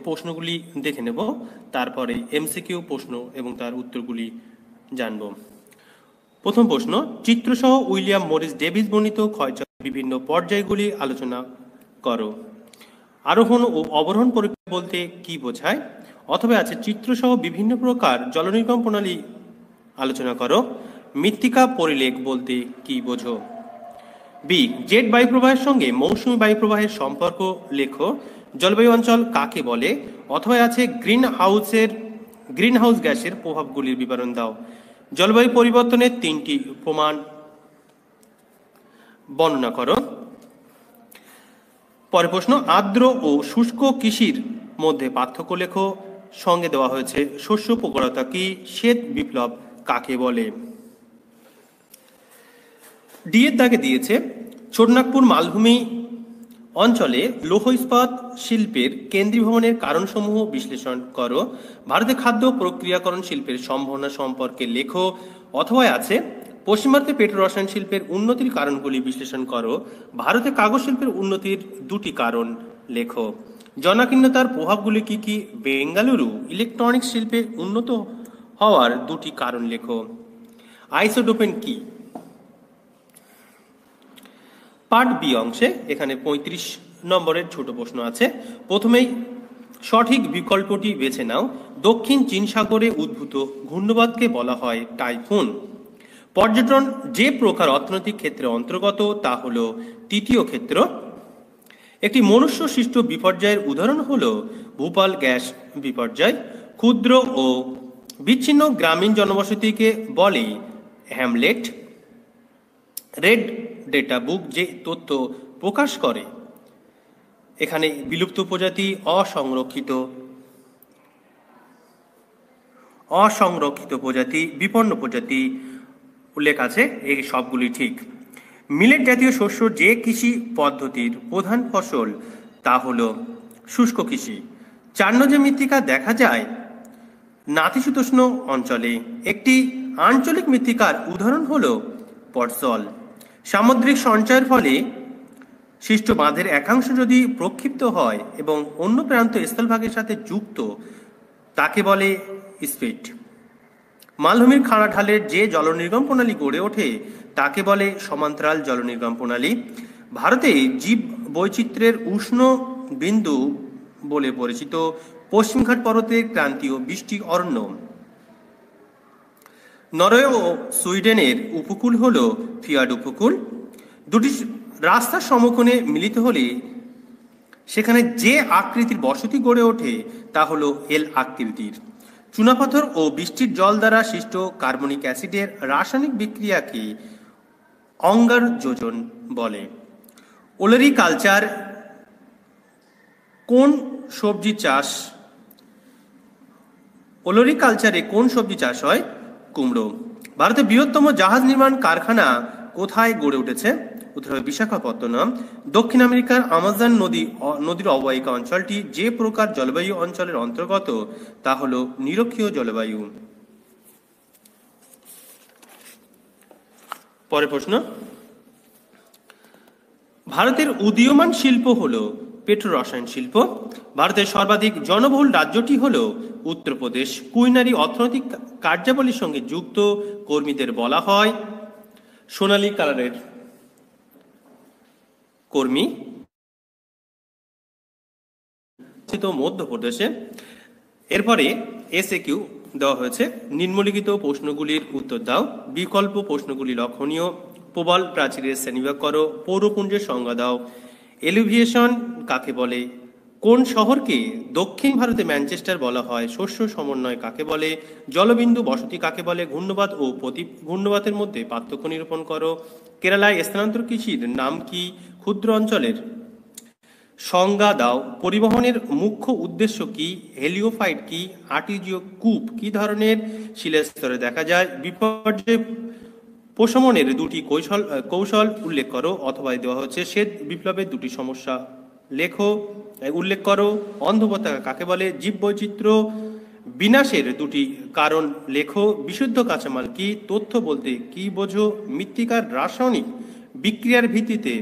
প্রশ্নগুলি দেখে নেব, তারপরে এমসিকিউ প্রশ্ন এবং তার উত্তরগুলি জানব। প্রথম প্রশ্ন, চিত্রসহ উইলিয়াম মরিস ডেভিস বর্ণিত ক্ষয়ক্ষতির বিভিন্ন পর্যায়গুলি আলোচনা করো। আরোহণ ও অবরোহণ প্রক্রিয়া বলতে কি বোঝায়? অথবা আছে চিত্রসহ বিভিন্ন প্রকার জলনির্গম প্রণালী আলোচনা করো। মৃত্তিকা পরিলেখ বলতে কি বোঝো? বি, জেট বায়ুপ্রবাহের সঙ্গে মৌসুমী বায়ুপ্রবাহের সম্পর্ক লেখো। জলবায়ু অঞ্চল কাকে বলে? অথবা আছে গ্রিন হাউস গ্যাসের প্রভাবগুলির বিবরণ দাও। জলবায়ু পরিবর্তনের 3টি প্রমাণ বর্ণনা করো। পরের প্রশ্ন, আর্দ্র ও শুষ্ক কৃষির মধ্যে পার্থক্য লেখো। সঙ্গে দেওয়া হয়েছে শস্য প্রখরতা কি? শ্বেত বিপ্লব কাকে বলে? ডি এর দাগে দিয়েছে ছোটনাগপুর মালভূমি অঞ্চলে লৌহ ইস্পাত শিল্পের কেন্দ্রীভবনের কারণসমূহ বিশ্লেষণ করো। ভারতে খাদ্য প্রক্রিয়াকরণ শিল্পের সম্ভাবনা সম্পর্কে লেখো। অথবা আছে পশ্চিম ভারতে পেট্রো রসায়ন শিল্পের উন্নতির কারণগুলি বিশ্লেষণ করো। ভারতে কাগজ শিল্পের উন্নতির 2টি কারণ লেখো। জনাকীর্ণতার প্রভাবগুলি কি কি? বেঙ্গালুরু ইলেকট্রনিক্স শিল্পে উন্নত হওয়ার 2টি কারণ লেখো। আইসোটোপেন কি? পার্ট বি অংশে এখানে 35 নম্বরের ছোট প্রশ্ন আছে। প্রথমেই সঠিক বিকল্পটি বেছে নাও। দক্ষিণ চীন সাগরে উদ্ভূত ঘূর্ণিবাদকে বলা হয় টাইফুন। পর্যটন যে প্রকার অর্থনৈতিক ক্ষেত্রে অন্তর্গত তা হলো তৃতীয় ক্ষেত্র। একটি মনুষ্য সৃষ্ট বিপর্যয়ের উদাহরণ হলো ভূপাল গ্যাস বিপর্যয়। ক্ষুদ্র ও বিচ্ছিন্ন গ্রামীণ জনবসতিকে বলে হ্যামলেট। রেড ডেটা বুক যে তথ্য প্রকাশ করে। এখানে বিলুপ্ত প্রজাতি, অসংরক্ষিত প্রজাতি, বিপন্ন প্রজাতি উল্লেখ আছে, এই সবগুলি ঠিক। মিলেট জাতীয় শস্য যে কৃষি পদ্ধতির প্রধান ফসল তা হল শুষ্ক কৃষি। চার্নজে মৃত্তিকা দেখা যায় নাতিশীতোষ্ণ অঞ্চলে। একটি আঞ্চলিক মৃত্তিকার উদাহরণ হল পটসল। সামুদ্রিক সঞ্চয়ের ফলে সৃষ্ট বাঁধের একাংশ যদি প্রক্ষিপ্ত হয় এবং অন্য প্রান্ত স্থলভাগের সাথে যুক্ত তাকে বলে স্পিট। মালভূমির খাড়া ঢালের যে জলনির্গম প্রণালী গড়ে ওঠে তাকে বলে সমান্তরাল জলনির্গম প্রণালী। ভারতে জীব বৈচিত্র্যের উষ্ণ বিন্দু বলে পরিচিত পশ্চিমঘাট পর্বতের ক্রান্তীয় বৃষ্টি অরণ্য। নরওয়ে ও সুইডেনের উপকূল হল ফিয়ার্ড উপকূল। দুটি রাস্তার সমকোণে মিলিত হলে সেখানে যে আকৃতির বসতি গড়ে ওঠে তা হল এল আকৃতির। চুনাপাথর ও বৃষ্টির জল দ্বারা সৃষ্ট কার্বনিক অ্যাসিডের রাসায়নিক বিক্রিয়াকে অঙ্গার যোজন বলে। ওলেরিকালচার কোন সবজি চাষ? ওলেরিকালচারে কোন সবজি চাষ হয়? কুমড়ো। ভারতের বৃহত্তম জাহাজ নির্মাণ কারখানা কোথায় গড়ে উঠেছে? উত্তর হবে বিশাখাপত্তনম। দক্ষিণ আমেরিকার আমাজন নদীর অববাহিকা অঞ্চলটি যে প্রকার জলবায়ু অঞ্চলের অন্তর্গত তা হল নিরক্ষীয় জলবায়ু। পরের প্রশ্ন, ভারতের উদীয়মান শিল্প হল পেট্রো রসায়ন শিল্প। ভারতের সর্বাধিক জনবহুল রাজ্যটি হল উত্তরপ্রদেশ। কুইনারি অর্থনৈতিক কার্যাবলীর সঙ্গে যুক্ত কর্মীদের বলা হয় সোনালী কালারের কর্মী। মধ্যপ্রদেশে। এরপরে এসএকিউ দেওয়া হয়েছে, নিম্নলিখিত প্রশ্নগুলির উত্তর দাও। বিকল্প প্রশ্নগুলি লক্ষণীয়। প্রবাল প্রাচীরের শ্রেণীবিভাগ করো। পৌরপুঞ্জের সংজ্ঞা দাও। এলিভিয়েশন কাকে বলে? কোন শহরকে দক্ষিণ ভারতে ম্যানচেস্টার বলা হয়? শস্য সমন্বয় কাকে বলে? জলবিন্দু বসতি কাকে বলে? ঘূর্ণবাত ও প্রতি ঘূর্ণবাতের মধ্যে পার্থক্য নিরূপণ করো। কেরালায় স্থানান্তর কৃষির নাম কি? ক্ষুদ্র অঞ্চলের সংজ্ঞা দাও। পরিবহনের মুখ্য উদ্দেশ্য কি? হেলিওফাইট কি? আর্টিজিও কূপ কি ধরনের শিলাস্তরে দেখা যায়? বিপর্যয় প্রশমনের দুটি কৌশল উল্লেখ করো, অথবা দেওয়া হচ্ছে শ্বেত বিপ্লবের দুটি সমস্যা উল্লেখ করো। অন্ধ পতাকা কাকে বলে? জীববৈচিত্র্য বিনাশের দুটি কারণ লেখো। বিশুদ্ধ কাঁচামাল কি? তথ্য বলতে কি বোঝো? মৃত্তিকার রাসায়নিক বিক্রিয়ার ভিত্তিতে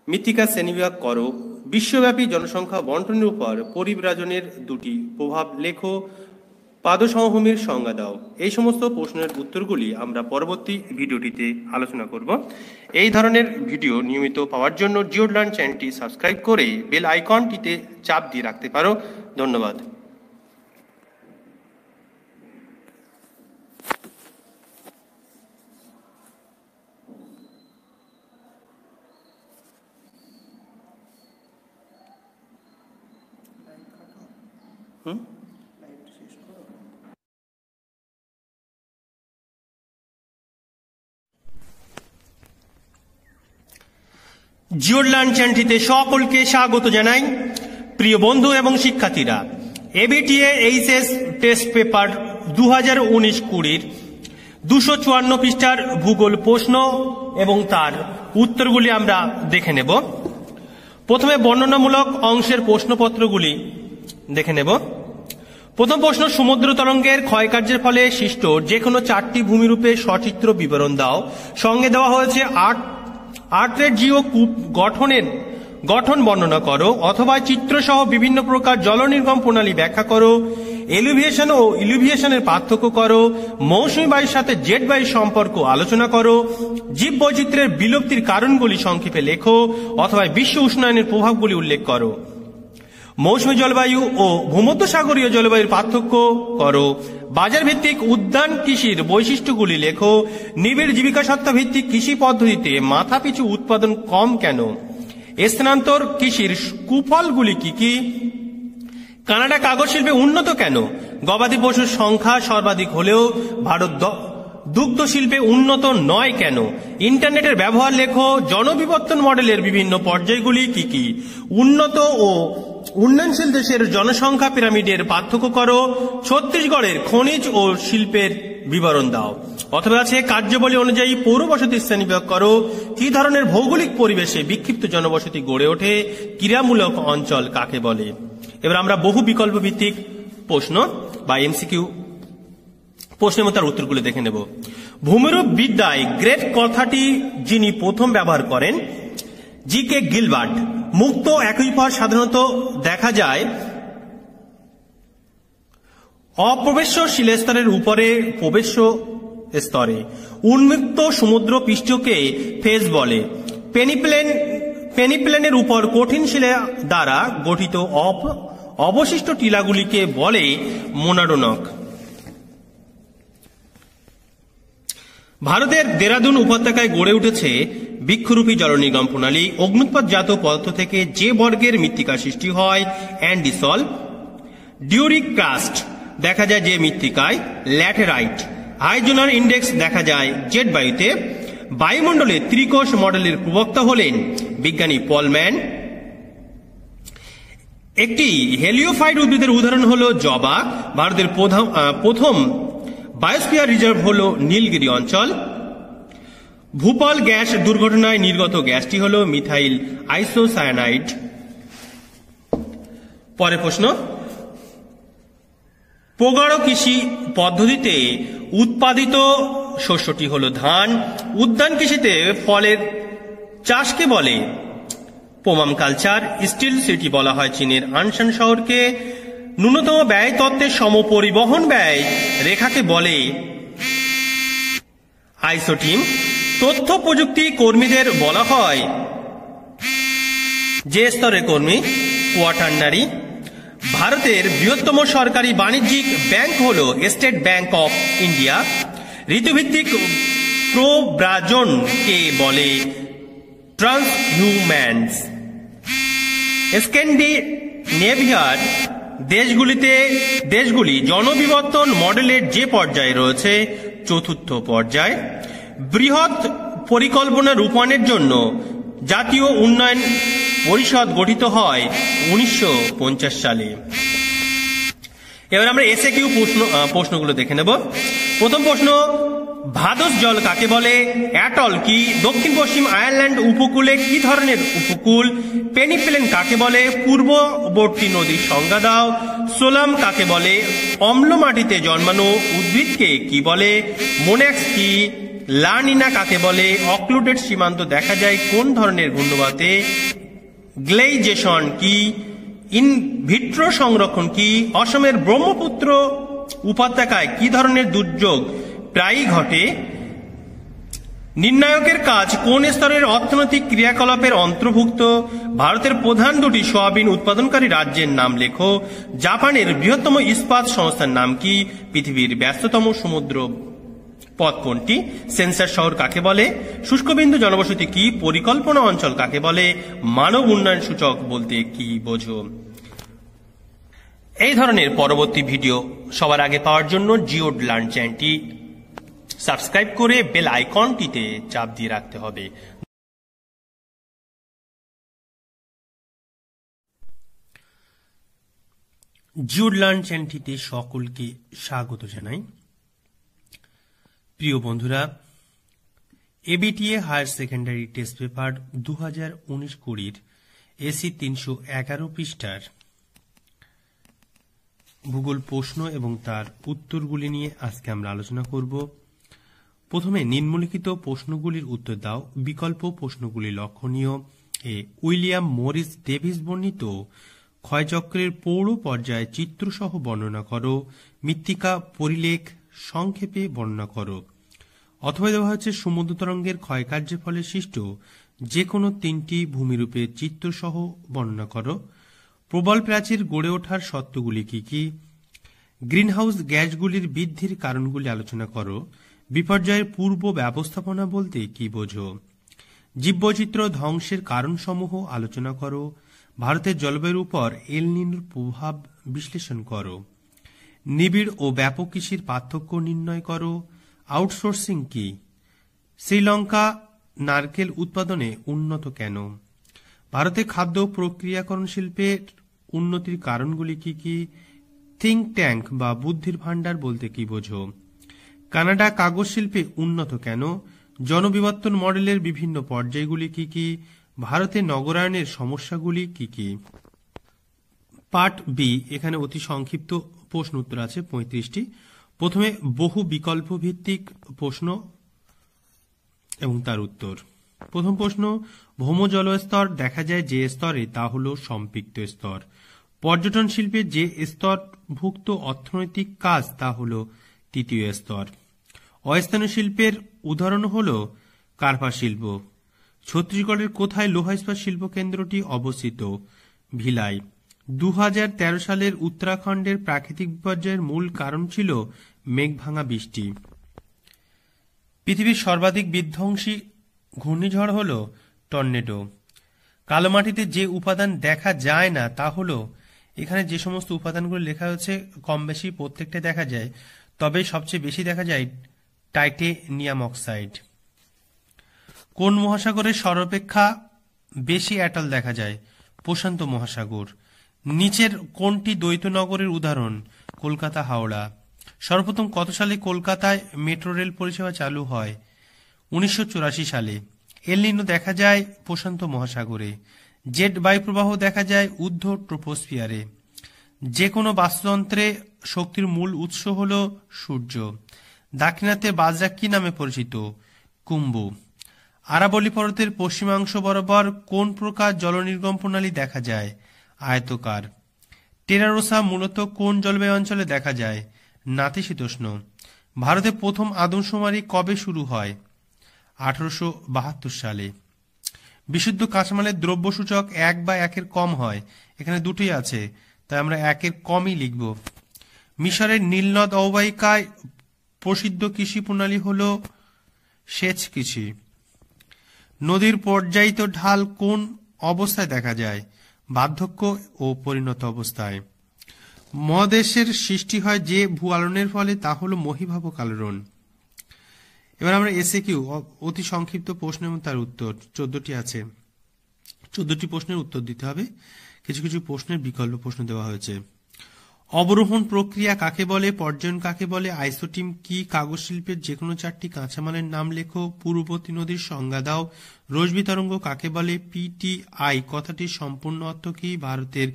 মৃত্তিকা শ্রেণীবিভাগ করো। বিশ্বব্যাপী জনসংখ্যা বন্টনের উপর পরিব্রাজনের দুটি প্রভাব লেখো। পাদসমভূমির সংজ্ঞা দাও। এই সমস্ত প্রশ্নের উত্তরগুলি আমরা পরবর্তী ভিডিওটিতে আলোচনা করব। এই ধরনের ভিডিও নিয়মিত পাওয়ার জন্য জিও লার্ন চ্যানেলটি সাবস্ক্রাইব করে বেল আইকনটিতে চাপ দিয়ে রাখতে পারো। ধন্যবাদ। জিও লার্ন চ্যানেলটিতে সকলকে স্বাগত জানাই। প্রিয় বন্ধু এবং শিক্ষার্থীরা, এবিটিএ এইচএস টেস্ট পেপার 2019-20 254 পৃষ্ঠার ভূগোল প্রশ্ন এবং তার উত্তরগুলি আমরা দেখে নেব। প্রথমে বর্ণনামূলক অংশের প্রশ্নপত্রগুলি দেখে নেব। প্রথম প্রশ্ন, সমুদ্র তরঙ্গের ক্ষয়কার্যের ফলে সৃষ্ট যে কোনো 4টি ভূমিরূপে সচিত্র বিবরণ দাও। সঙ্গে দেওয়া হয়েছে আর্ট্রেজিও কূপ গঠন বর্ণনা করো, অথবা চিত্রসহ বিভিন্ন প্রকার জলনির্গম প্রণালী ব্যাখ্যা করো। এলিভিয়েশন ও ইলিভিয়েশনের পার্থক্য করো। মৌসুমী বায়ুর সাথে জেট বায়ুর সম্পর্ক আলোচনা করো। জীব বৈচিত্র্যের বিলুপ্তির কারণগুলি সংক্ষেপে লেখো, অথবা বিশ্ব উষ্ণায়নের প্রভাবগুলি উল্লেখ করো। মৌসুমী জলবায়ু ও ভূমধ্যসাগরীয় জলবায়ুর পার্থক্য করো। বাজার ভিত্তিক উদ্যান কৃষির বৈশিষ্ট্যগুলি লেখো। নিবিড় জীবিকা সত্তা ভিত্তিক কৃষি পদ্ধতিতে মাথাপিছু উৎপাদন কম কেন? স্থানান্তর কৃষির কুফলগুলি কি কি? কানাডা কাগজ শিল্পে উন্নত কেন? গবাদি পশুর সংখ্যা সর্বাধিক হলেও ভারত দুগ্ধ শিল্পে উন্নত নয় কেন? ইন্টারনেটের ব্যবহার লেখো। জনবিবর্তন মডেলের বিভিন্ন পর্যায়গুলি কি কি? উন্নত ও উন্নয়নশীল দেশের জনসংখ্যা পিরামিডের পার্থক্য করো। ছত্তিশগড়ের খনিজ ও শিল্পের বিবরণ দাও। অথবা আছে কার্যাবলী অনুযায়ী পৌরবসতির শ্রেণীবিভাগ করো। কি ধরনের ভৌগোলিক পরিবেশে বিক্ষিপ্ত জনবসতি গড়ে ওঠে? ক্রীড়ামূলক অঞ্চল কাকে বলে? এবার আমরা বহু বিকল্প ভিত্তিক প্রশ্ন বা এমসিকিউ প্রশ্নের মতো উত্তরগুলো দেখে নেব। ভূমিরূপ বিদ্যায় গ্রেট কথাটি যিনি প্রথম ব্যবহার করেন? জি.কে. গিলবার্ট। মুক্ত অ্যাকুইফার সাধারণত দেখা যায় অপ্রবেশ্য শিলাস্তরের উপরে প্রবেশ্য স্তরে। উন্মুক্ত সমুদ্র পৃষ্ঠকে ফেজ বলে। পেনিপ্লেনের উপর কঠিন শিলা দ্বারা গঠিত অবশিষ্ট টিলাগুলিকে বলে মোনাডোনক। ভারতের দেরাদুন উপত্যকায় গড়ে উঠেছে বৃক্ষরূপী জলনির্গম প্রণালী। অগ্নুৎপাতজাত পদার্থ থেকে যে বর্গের মৃত্তিকা সৃষ্টি হয়? অ্যান্ডিসল। ডিউরিক ক্রাস্ট দেখা যায় যে মৃত্তিকায়? ল্যাটেরাইট। হাইজোনার ইন্ডেক্স দেখা যায় জেট বায়ুতে। বায়ুমণ্ডলে ত্রিকোষ মডেলের প্রবক্তা হলেন বিজ্ঞানী পলম্যান। একটি হেলিওফাইট উদ্ভিদের উদাহরণ হল জবা। ভারতের প্রথম বায়োস্ফিয়ার রিজার্ভ হল নীলগিরি অঞ্চল। ভূপাল গ্যাস দুর্ঘটনায় নির্গত গ্যাসটি হল মিথাইল আইসোসায়ানাইড। পরের প্রশ্ন, প্রগাঢ় কৃষি পদ্ধতিতে উৎপাদিত শস্যটি হল ধান। উদ্যান কৃষিতে ফলের চাষকে বলে পোমাম কালচার। স্টিল সিটি বলা হয় চীনের আনসান শহরকে। ন্যূনতম ব্যয় তত্ত্বের সমপরিবহন ব্যয় রেখাকে বলে আইসোটিম। তথ্য প্রযুক্তি কর্মীদের বলা হয় যে স্তরের কর্মী কোয়াটার্নারি। ভারতের বৃহত্তম সরকারি বাণিজ্যিক ব্যাংক হল স্টেট ব্যাংক অফ ইন্ডিয়া। ঋতুভিত্তিক প্রব্রাজনকে বলে ট্রান্সহিউম্যান্স। স্ক্যান্ডিনেভিয়ার দেশগুলি জনবিবর্তন মডেলের যে পর্যায়ে রয়েছে চতুর্থ পর্যায়। বৃহৎ পরিকল্পনা রূপায়ণের জন্য জাতীয় উন্নয়ন পরিষদ গঠিত হয় 1950 সালে। এবার আমরা এসএকিউ প্রশ্নগুলো দেখে নেব। প্রথম প্রশ্ন, ভাদস জল কাকে বলে? অ্যাটল কি? দক্ষিণ পশ্চিম আয়ারল্যান্ড উপকূলে কি ধরনের উপকূল? পেনিপ্লেন কাকে বলে? পূর্ববর্তী নদীর সংজ্ঞা দাও। সোলাম কাকে বলে? অম্ল মাটিতে জন্মানো উদ্ভিদকে কি বলে? মোনাক্স কি? লা নিনা কাকে বলে? অক্লুডেড সীমান্ত দেখা যায় কোন ধরনের ঘূর্ণবাতে? গ্লেইজেশন কি? ইনভিট্রো সংরক্ষণ কি? অসমের ব্রহ্মপুত্র উপত্যকায় কি ধরনের দুর্যোগ প্রায়ই ঘটে? নির্ণায়কের কাজ কোন স্তরের অর্থনৈতিক ক্রিয়াকলাপের অন্তর্ভুক্ত? ভারতের প্রধান দুটি সয়াবিন উৎপাদনকারী রাজ্যের নাম লেখো। জাপানের বৃহত্তম ইস্পাত সংস্থার নাম কি? পৃথিবীর ব্যস্ততম সমুদ্র পথ কোনটি? সেন্সার শহর কাকে বলে? শুষ্কবিন্দু জনবসতি কি? পরিকল্পনা অঞ্চল কাকে বলে? মানব উন্নয়ন সূচক বলতে কি বোঝো? এই ধরনের পরবর্তী ভিডিও সবার আগে পাওয়ার জন্য জিওড লার্ন চ্যানেলটি সাবস্ক্রাইব করে বেল আইকনটিতে চাপ দিয়ে রাখতে হবে। জিওড লার্ন চ্যানেলটিতে সকলকে স্বাগত জানাই। প্রিয় বন্ধুরা, ABTA higher secondary test paper 2019-20 AC 311 পৃষ্ঠার ভূগোল প্রশ্ন এবং তার উত্তরগুলি নিয়ে আজকে আমরা আলোচনা করব। প্রথমে নিম্নলিখিত প্রশ্নগুলির উত্তর দাও। বিকল্প প্রশ্নগুলি লক্ষণীয়। এ, উইলিয়াম মরিস ডেভিস বর্ণিত ক্ষয়চক্রের পৌর পর্যায়ে চিত্রসহ বর্ণনা করো। মৃত্তিকা পরিলেখ সংক্ষেপে বর্ণনা করো। অথবা দেওয়া হচ্ছে সমুদ্র তরঙ্গের ক্ষয়কার্যের ফলে সৃষ্ট যে কোনো তিনটি ভূমিরূপের চিত্রসহ বর্ণনা করো। প্রবল প্রাচীর গড়ে ওঠার সত্যগুলি কি কি? গ্রিনহাউস গ্যাসগুলির বৃদ্ধির কারণগুলি আলোচনা করো। বিপর্যয়ের পূর্ব ব্যবস্থাপনা বলতে কি বোঝো? জীববৈচিত্র্য ধ্বংসের কারণসমূহ আলোচনা করো। ভারতের জলবায়ুর উপর এল নিনোর প্রভাব বিশ্লেষণ করো। নিবিড় ও ব্যাপক কৃষির পার্থক্য নির্ণয় করো। আউটসোর্সিং কি? শ্রীলঙ্কা নারকেল উৎপাদনে উন্নত কেন? ভারতে খাদ্য প্রক্রিয়াকরণ শিল্পের উন্নতির কারণগুলি কি কি? থিঙ্ক ট্যাঙ্ক বা বুদ্ধির ভাণ্ডার বলতে কি বোঝো? কানাডা কাগজ শিল্পে উন্নত কেন? জনবিবর্তন মডেলের বিভিন্ন পর্যায়গুলি কি কি? ভারতে নগরায়নের সমস্যাগুলি কি কি? পার্ট বি, এখানে অতি সংক্ষিপ্ত প্রশ্ন উত্তর আছে 35টি। প্রথমে বহু বিকল্প ভিত্তিক প্রশ্ন এবং তার উত্তর। প্রথম প্রশ্ন, ভৌম জলস্তর দেখা যায় যে স্তরে তা হল সম্পৃক্ত স্তর। পর্যটন শিল্পে যে স্তরভুক্ত অর্থনৈতিক কাজ তা হল তৃতীয় স্তর। অস্থানীয় শিল্পের উদাহরণ হল কার্পা শিল্প। ছত্তিশগড়ের কোথায় লোহা ইস্পাত শিল্প কেন্দ্রটি অবস্থিত? ভিলাই। 2013 সালের উত্তরাখণ্ডের প্রাকৃতিক বিপর্যয়ের মূল কারণ ছিল মেঘভাঙা বৃষ্টি। পৃথিবীর সর্বাধিক বিধ্বংসী ঘূর্ণিঝড় হল টর্নেডো। কালো মাটিতে যে উপাদান দেখা যায় না তা হল, এখানে যে সমস্ত উপাদানগুলো লেখা হয়েছে কম বেশি প্রত্যেকটা দেখা যায়, তবে সবচেয়ে বেশি দেখা যায় টাইটেনিয়াম অক্সাইড। কোন মহাসাগরের সর্বাপেক্ষা বেশি অ্যাটল দেখা যায়? প্রশান্ত মহাসাগর। নিচের কোনটি দ্বৈত নগরের উদাহরণ? কলকাতা হাওড়া। সর্বপ্রথম কত সালে কলকাতায় মেট্রো রেল পরিষেবা চালু হয়? 1984 সালে। এল নিনো দেখা যায় প্রশান্ত মহাসাগরে। জেট বায়ুপ্রবাহ দেখা যায় ঊর্ধ্ব ট্রোপোস্ফিয়ারে। যে কোনো বাস্তুতন্ত্রে শক্তির মূল উৎস হল সূর্য। দাক্ষিণাত্যের বাজরা কি নামে পরিচিত? কুম্ভ। আরাবলী পর্বতের পশ্চিমাংশ বরাবর কোন প্রকার জলনির্গম প্রণালী দেখা যায়? আয়তকার। টেরারোসা মূলত কোন জলবায়ু অঞ্চলে দেখা যায়? নাতিশীতোষ্ণ। ভারতে প্রথম আদমশুমারি কবে শুরু হয়? 1872 সালে। বিশুদ্ধ কাঁচামালের দ্রব্যসূচক 1 বা 1-এর কম হয়। এখানে দুটোই আছে, তাই আমরা 1-এর কমই লিখব। মিশরের নীলনদ অববাহিকায় প্রসিদ্ধ কৃষি প্রণালী হল সেচ কৃষি। নদীর পর্যায়িত ঢাল কোন অবস্থায় দেখা যায়? বার্ধক্য ও পরিণত অবস্থায়। মহাদেশের সৃষ্টি হয় যে ভূ আলোড়নের ফলে তা হল মহীভাবক আলোড়ন। এবার আমরা এসএকিউ অতি সংক্ষিপ্ত প্রশ্ন এবং তার উত্তর 14টি আছে। 14টি প্রশ্নের উত্তর দিতে হবে। কিছু কিছু প্রশ্নের বিকল্প প্রশ্ন দেওয়া হয়েছে। অবরোহণ প্রক্রিয়া কাকে বলে? পর্যায়ন কাকে বলে? আইসোটিম কি? কাগজ শিল্পের যে কোনো 4টি কাঁচামালের নাম লেখো। পূর্ববর্তী নদীর সংজ্ঞা দাও। রশ্মি তরঙ্গ কাকে বলে? পিটিআই কথাটির সম্পূর্ণ অর্থ কি? ভারতের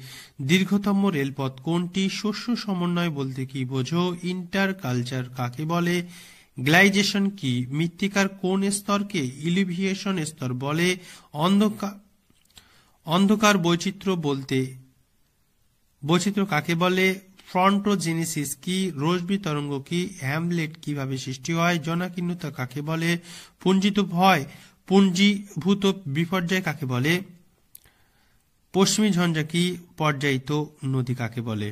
দীর্ঘতম রেলপথ কোনটি? শস্য সমন্বয় বলতে কি বোঝো? ইন্টার কালচার কাকে বলে? গ্লাইজেশন কি? মৃত্তিকার কোন স্তরকে ইলিভিয়েশন স্তর বলে? অন্ধকার বৈচিত্র্য কাকে বলে? ফ্রন্টোজেনেসিস কি? রশ্মি তরঙ্গ কি? হ্যামলেট কিভাবে সৃষ্টি হয়? জনাকীর্ণতা কাকে বলে? পুঞ্জীভূত বিপর্যয় কাকে বলে? পশ্চিমী ঝঞ্ঝা কি? পর্যায়িত নদী কাকে বলে?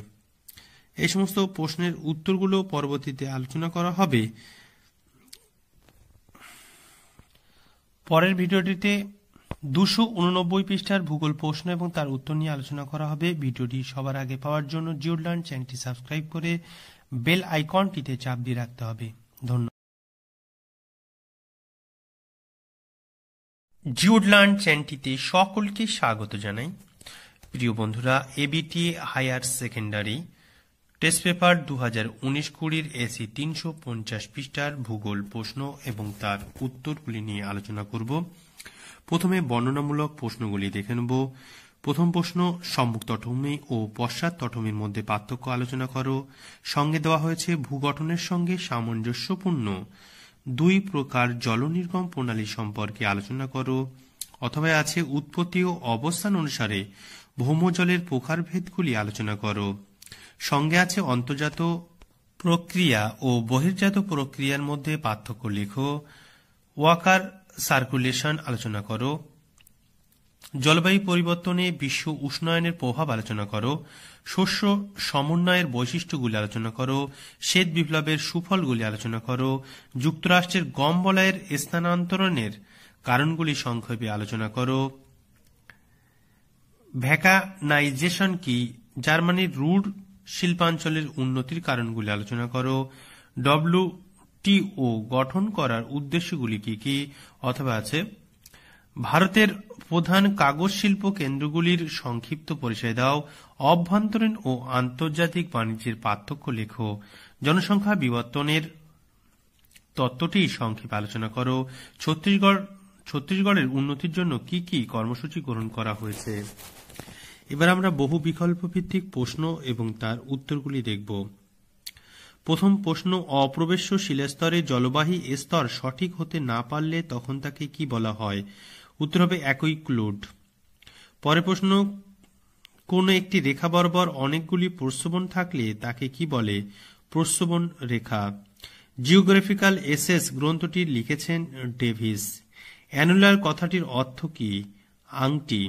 এই সমস্ত প্রশ্নের উত্তরগুলো পরবর্তীতে আলোচনা করা হবে। পরের ভিডিওটিতে 289 পৃষ্ঠার ভূগোল প্রশ্ন এবং তার উত্তর নিয়ে আলোচনা করা হবে। ভিডিওটি সবার আগে পাওয়ার জন্য জিওডলার্ন চ্যানেলটি সাবস্ক্রাইব করে বেল আইকনটিতে চাপ দিয়ে রাখতে হবে। ধন্যবাদ। জিওডলার্ন চ্যানেলটিতে সকলকে স্বাগত জানাই। প্রিয় বন্ধুরা, ABT higher secondary test paper 2019-20 AC 350 পৃষ্ঠার ভূগোল প্রশ্ন এবং তার উত্তরগুলি নিয়ে আলোচনা করব। প্রথমে বর্ণনামূলক প্রশ্নগুলি দেখে নেব। প্রথম প্রশ্ন, সম্মুখ তটভূমি ও পশ্চাৎ তটভূমির মধ্যে পার্থক্য আলোচনা করো। সঙ্গে দেওয়া হয়েছে ভূগঠনের সঙ্গে সামঞ্জস্যপূর্ণ 2 প্রকার জলনির্গম প্রণালী সম্পর্কে আলোচনা করো। অথবা আছে উৎপত্তি ও অবস্থান অনুসারে ভৌমজলের প্রকারভেদগুলি আলোচনা করো। সঙ্গে আছে অন্তর্জাত প্রক্রিয়া ও বহির্জাত প্রক্রিয়ার মধ্যে পার্থক্য লেখো। ওয়াকার সার্কুলেশন আলোচনা করো। জলবায়ু পরিবর্তনে বিশ্ব উষ্ণায়নের প্রভাব আলোচনা করো। শস্য সমন্বয়ের বৈশিষ্ট্যগুলি আলোচনা করো। শ্বেত বিপ্লবের সুফলগুলি আলোচনা করো। যুক্তরাষ্ট্রের গম বলয়ের স্থানান্তরণের কারণগুলি সংক্ষেপে আলোচনা করো। ভ্যাকানাইজেশন কি? জার্মানির রুর শিল্পাঞ্চলের উন্নতির কারণগুলি আলোচনা করো। ডব্লিউটিও গঠন করার উদ্দেশ্যগুলি কি কি? অথবা আছে ভারতের প্রধান কাগজ শিল্প কেন্দ্রগুলির সংক্ষিপ্ত পরিচয় দাও। অভ্যন্তরীণ ও আন্তর্জাতিক বাণিজ্যের পার্থক্য লেখো। জনসংখ্যা বিবর্তনের তত্ত্বটি সংক্ষেপে আলোচনা করো। ছত্তিশগড়ের উন্নতির জন্য কি কি কর্মসূচি গ্রহণ করা হয়েছে। এবার আমরা বহু বিকল্প ভিত্তিক প্রশ্ন এবং তার উত্তরগুলি দেখব। প্রথম প্রশ্ন, অপ্রবেশ্য শিলাস্তরে জলবাহী স্তর সঠিক হতে না পারলে তখন তাকে কি বলা হয়? উত্তর হবে অ্যাকুইক্লুড। পরের প্রশ্ন, কোন একটি রেখা বরাবর অনেকগুলি প্রস্রবণ থাকলে তাকে কি বলে? প্রস্রবণ রেখা। জিওগ্রাফিক্যাল এসেস গ্রন্থটি লিখেছেন ডেভিস। অ্যানুলার কথাটির অর্থ কি? আংটি।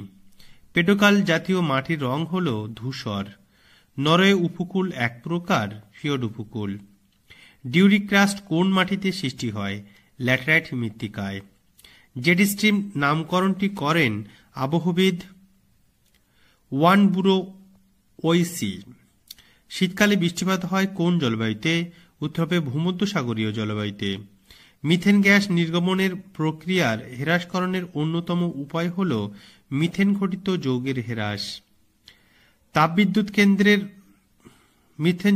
পেডোকাল জাতীয় মাটির রং হল ধূসর। নরওয়ে উপকূল এক প্রকার ফিয়র্ড উপকূল। ডিউরিক্রাস্ট কোন মাটিতে সৃষ্টি হয়? ল্যাটেরাইট মৃত্তিকায়। জেড স্ট্রিম নামকরণটি করেন আবহবিদ ওয়ানবুরো ওইসি। শীতকালে বৃষ্টিপাত হয় কোন জলবায়ুতে? উত্তর হবে ভূমধ্যসাগরীয় জলবায়ুতে। মিথেন গ্যাস নির্গমনের প্রক্রিয়ার হ্রাসকরণের অন্যতম উপায় হল মিথেন ঘটিত যৌগের হ্রাস। তাপবিদ্যুৎ কেন্দ্রের মিথেন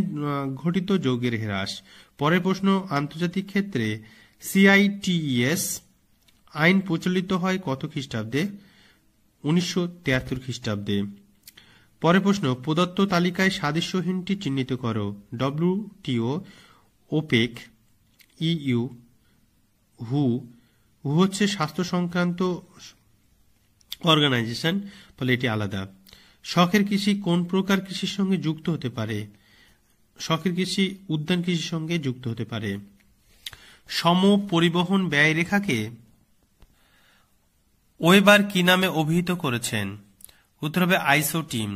ঘটিত যৌগের হ্রাস। পরের প্রশ্ন, আন্তর্জাতিক ক্ষেত্রে CITES আইন প্রচলিত হয় কত খ্রিস্টাব্দে? 1973 খ্রিস্টাব্দে। পরের প্রশ্ন, প্রদত্ত তালিকায় সাদৃশ্যহীনটি চিহ্নিত করো। WTO, OPEC, EU, হু হচ্ছে স্বাস্থ্য সংক্রান্ত অর্গানাইজেশন, ফলে এটি আলাদা। শখের কৃষি কোন প্রকার কৃষির সঙ্গে যুক্ত হতে পারে? শখের কৃষি উদ্যান কৃষির সঙ্গে যুক্ত হতে পারে। সম পরিবহন ব্যয় রেখাকে ওয়েবার কি নামে অভিহিত করেছেন? উত্তর হবে আইসোটিম।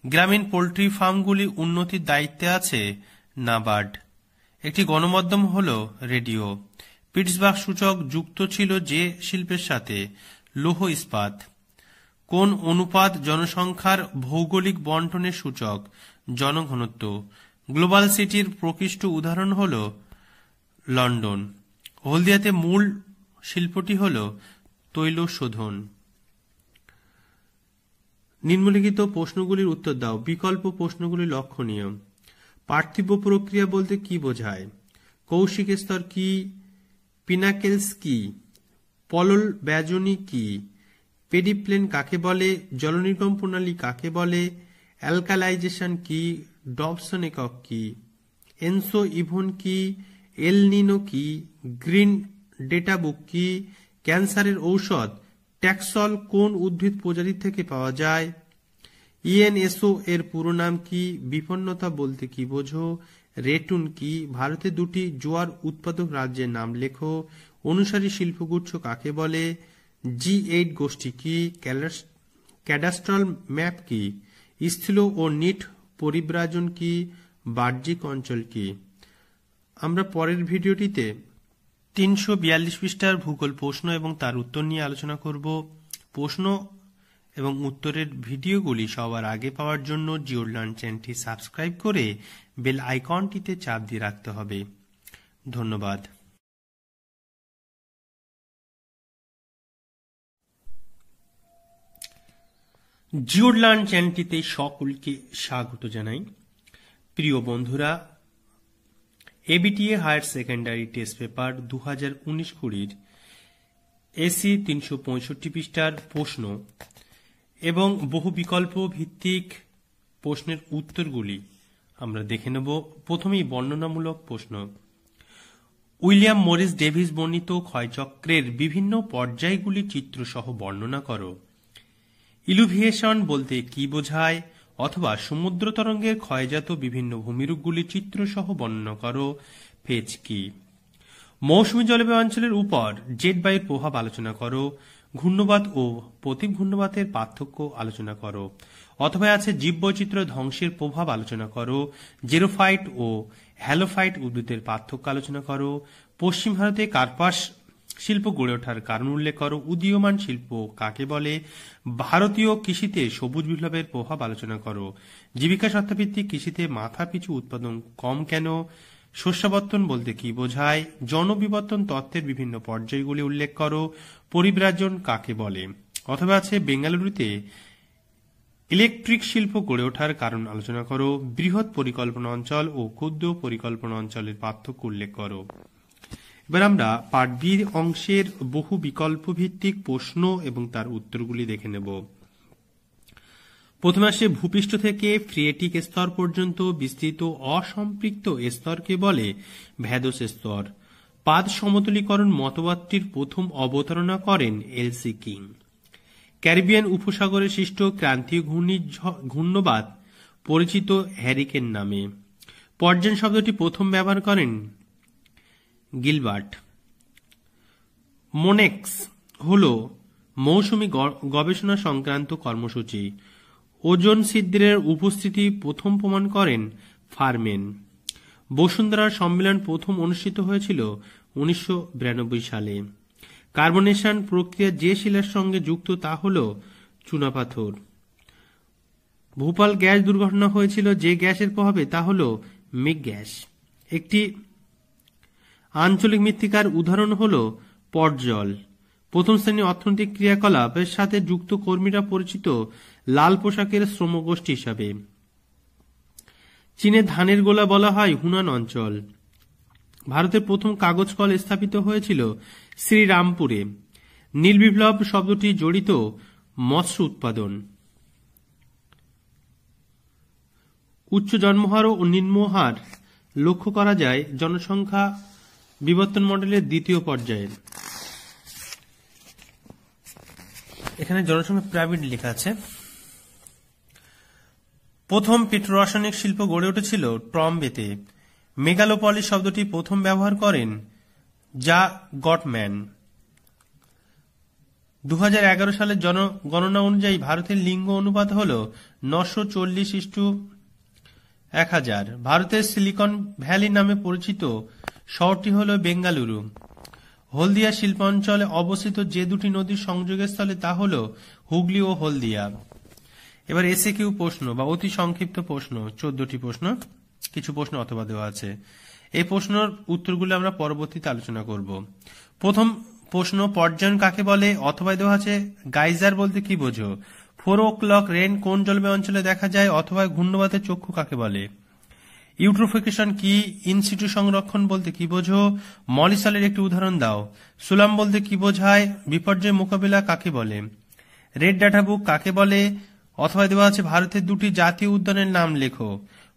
গ্রামীণ পোল্ট্রি ফার্মগুলি উন্নতির দায়িত্বে আছে নাবার্ড। একটি গণমাধ্যম হল রেডিও। পিটসবার্গ সূচক যুক্ত ছিল যে শিল্পের সাথে? লৌহ ইস্পাত। কোন অনুপাত জনসংখ্যার ভৌগোলিক বন্টনের সূচক? জনঘনত্ব। গ্লোবাল সিটির প্রকৃষ্ট উদাহরণ হল লন্ডন। হলদিয়াতে মূল শিল্পটি হল তৈল শোধন। নিম্নলিখিত প্রশ্নগুলির উত্তর দাও। বিকল্প প্রশ্নগুলি লক্ষণীয়। পার্থিব প্রক্রিয়া বলতে কি বোঝায়? কৌশিক স্তর কি? পিনাকেলস কি? পলল ব্যজনী কি? পেডিপ্লেন কাকে বলে? জলনির্গম প্রণালী কাকে বলে? অ্যালকালাইজেশন কি? ডবসন একক কি? এনসো ইভন কি? এল নিনো কি? গ্রিন ডেটা বুক কি? ক্যান্সারের ঔষধ ট্যাক্সল কোন উদ্ভিদ প্রজাতি থেকে পাওয়া যায়? ইএনএসও এর পুরো নাম কি? বিপন্নতা বলতে কি বোঝো? রেটুন কি? ভারতের দুটি জোয়ার উৎপাদক রাজ্যের নাম লেখো। অনুসারী শিল্পগুচ্ছ কাকে বলে? G8 গোষ্ঠী কি? ক্যাডাস্ট্রাল ম্যাপ কি? স্থূল ও নিট পরিব্রাজন কি? বাহ্যিক অঞ্চল কি? আমরা পরের ভিডিওটিতে 342 পৃষ্ঠার ভূগোল প্রশ্ন এবং তার উত্তর নিয়ে আলোচনা করব। প্রশ্ন এবং উত্তরের ভিডিওগুলি সবার আগে পাওয়ার জন্য জিওলার্ন চ্যানেলটি সাবস্ক্রাইব করে বেল আইকনটিতে চাপ দিয়ে রাখতে হবে। ধন্যবাদ। জিওলার্ন চ্যানেলটিতে সকলকে স্বাগত জানাই। প্রিয় বন্ধুরা, ABTA higher secondary test paper 2019-20 AC 365 পৃষ্ঠার প্রশ্ন এবং বহু বিকল্প ভিত্তিক প্রশ্নের উত্তরগুলি আমরা দেখে নেব। প্রথমেই বর্ণনামূলক প্রশ্ন। উইলিয়াম মরিস ডেভিস বর্ণিত ক্ষয়চক্রের বিভিন্ন পর্যায়গুলি চিত্রসহ বর্ণনা করো। ইলুভিয়েশন বলতে কি বোঝায়? অথবা সমুদ্র তরঙ্গের ক্ষয়জাত বিভিন্ন ভূমিরূপগুলি চিত্রসহ বর্ণনা করো। ফেজ কি? মৌসুমী জলবায়ু অঞ্চলের উপর জেট বায়ুর প্রভাব আলোচনা করো। ঘূর্ণবাত ও প্রতীক ঘূর্ণবাতের পার্থক্য আলোচনা করো। অথবা আছে জীববৈচিত্র্য ধ্বংসের প্রভাব আলোচনা করো। জেরোফাইট ও হ্যালোফাইট উদ্ভিদের পার্থক্য আলোচনা করো। পশ্চিম ভারতে কার্পাস শিল্প গড়ে ওঠার কারণ উল্লেখ করো। উদীয়মান শিল্প কাকে বলে? ভারতীয় কৃষিতে সবুজ বিপ্লবের প্রভাব আলোচনা করো। জীবিকা সত্তাভিত্তিক কৃষিতে মাথা পিছু উৎপাদন কম কেন? শস্যাবর্তন বলতে কি বোঝায়? জনবিবর্তন তত্ত্বের বিভিন্ন পর্যায়গুলি উল্লেখ করো। পরিব্রাজন কাকে বলে? অথবা আছে বেঙ্গালুরুতে ইলেকট্রিক শিল্প গড়ে ওঠার কারণ আলোচনা করো। বৃহৎ পরিকল্পনা অঞ্চল ও ক্ষুদ্র পরিকল্পনা অঞ্চলের পার্থক্য উল্লেখ করো। এবার আমরা পার্ট বি অংশের বহু বিকল্প ভিত্তিক প্রশ্ন এবং তার উত্তরগুলি দেখে নেব। প্রথমে আসে ভূপৃষ্ঠ থেকে ফ্রিয়েটিক স্তর পর্যন্ত বিস্তৃত অসম্পৃক্ত স্তরকে বলে ভ্যাদস স্তর। পাদ সমতলীকরণ মতবাদটির প্রথম অবতারণা করেন এলসি কিং। ক্যারিবিয়ান উপসাগরে সৃষ্ট ক্রান্তীয় ঘূর্ণবাত পরিচিত হ্যারিকেন নামে। পর্যায় শব্দটি প্রথম ব্যবহার করেন গিলবার্ট। মোনেক্স হল মৌসুমী গবেষণা সংক্রান্ত কর্মসূচি। ওজোন ছিদ্রের উপস্থিতি প্রথম প্রমাণ করেন ফারমেন। বসুন্ধরার সম্মেলন প্রথম অনুষ্ঠিত হয়েছিল 1992 সালে। কার্বনেশন প্রক্রিয়া যে শিলার সঙ্গে যুক্ত তা হল চুনাপাথর। ভোপাল গ্যাস দুর্ঘটনা হয়েছিল যে গ্যাসের প্রভাবে তা হল মেঘ গ্যাস। একটি আঞ্চলিক মৃত্তিকার উদাহরণ হল পটজল। প্রথম শ্রেণীর অর্থনৈতিক ক্রিয়াকলাপের সাথে যুক্ত কর্মীরা পরিচিত লাল পোশাকের শ্রমগোষ্ঠী হিসাবে। চীনে ধানের গোলা বলা হয় হুনান অঞ্চল। ভারতের প্রথম কাগজ কল স্থাপিত হয়েছিল শ্রীরামপুরে। নীল বিপ্লব শব্দটি জড়িত মৎস্য উৎপাদন। উচ্চ জন্মহার ও নিম্ন হার লক্ষ্য করা যায় জনসংখ্যা বিবর্তন মডেলের দ্বিতীয় পর্যায়ে। এখানে জনসংখ্যা পিরামিড লেখা আছে। প্রথম পেট্রোরাসায়নিক শিল্প গড়ে উঠেছিল ট্রম্বেতে। মেগালোপলিস শব্দটি প্রথম ব্যবহার করেন যা গটম্যান। 2011 সালের জনগণনা অনুযায়ী ভারতের লিঙ্গ অনুপাত হল 940:1000। ভারতের সিলিকন ভ্যালি নামে পরিচিত শহরটি হল বেঙ্গালুরু। হলদিয়া শিল্পাঞ্চলে অবস্থিত যে দুটি নদীর সংযোগের স্থলে তা হল হুগলি ও হলদিয়া। এবার এসএকিউ প্রশ্ন বা অতি সংক্ষিপ্ত প্রশ্ন, 14টি প্রশ্ন, কিছু প্রশ্ন অথবা দেওয়া আছে। এই প্রশ্নের উত্তরগুলো আমরা পরবর্তীতে আলোচনা করব। প্রথম প্রশ্ন, পর্যায়ন কাকে বলে? অথবা দেওয়া আছে গাইজার বলতে কি বোঝো? 4 o'clock রেন কোন জলবায়ু অঞ্চলে দেখা যায়? অথবা ঘূর্ণবাতের চক্ষু কাকে বলে? ইউট্রোফিকেশন কি? ইনসিটু সংরক্ষণ বলতে কি বোঝো? মলিসলের একটি উদাহরণ দাও। সুলাম বলতে কি বোঝায়? বিপর্যয় মোকাবিলা কাকে বলে? রেড ডাটা বুক কাকে বলে? অথবা দেওয়া আছে ভারতের দুটি জাতীয় উদ্যানের নাম লেখো।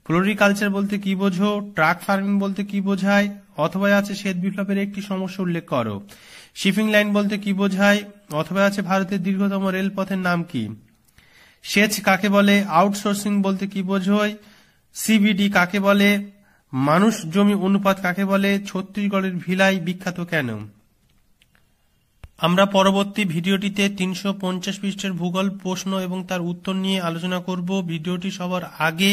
ফ্লোরিকালচার বলতে কি বোঝো? ট্রাক ফার্মিং বলতে কি বোঝায়? অথবা আছে শ্বেত বিপ্লবের একটি সমস্যা উল্লেখ করো। শিপিং লাইন বলতে কি বোঝায়? অথবা আছে ভারতের দীর্ঘতম রেলপথের নাম কি? সেচ কাকে বলে? আউটসোর্সিং বলতে কি বোঝায়? সিবিডি কাকে বলে? মানুষ জমি অনুপাত কাকে বলে? ছত্তিশগড়ের ভিলাই বিখ্যাত কেন? আমরা পরবর্তী ভিডিওটিতে 350 পৃষ্ঠার ভূগোল প্রশ্ন এবং তার উত্তর নিয়ে আলোচনা করব। ভিডিওটি সবার আগে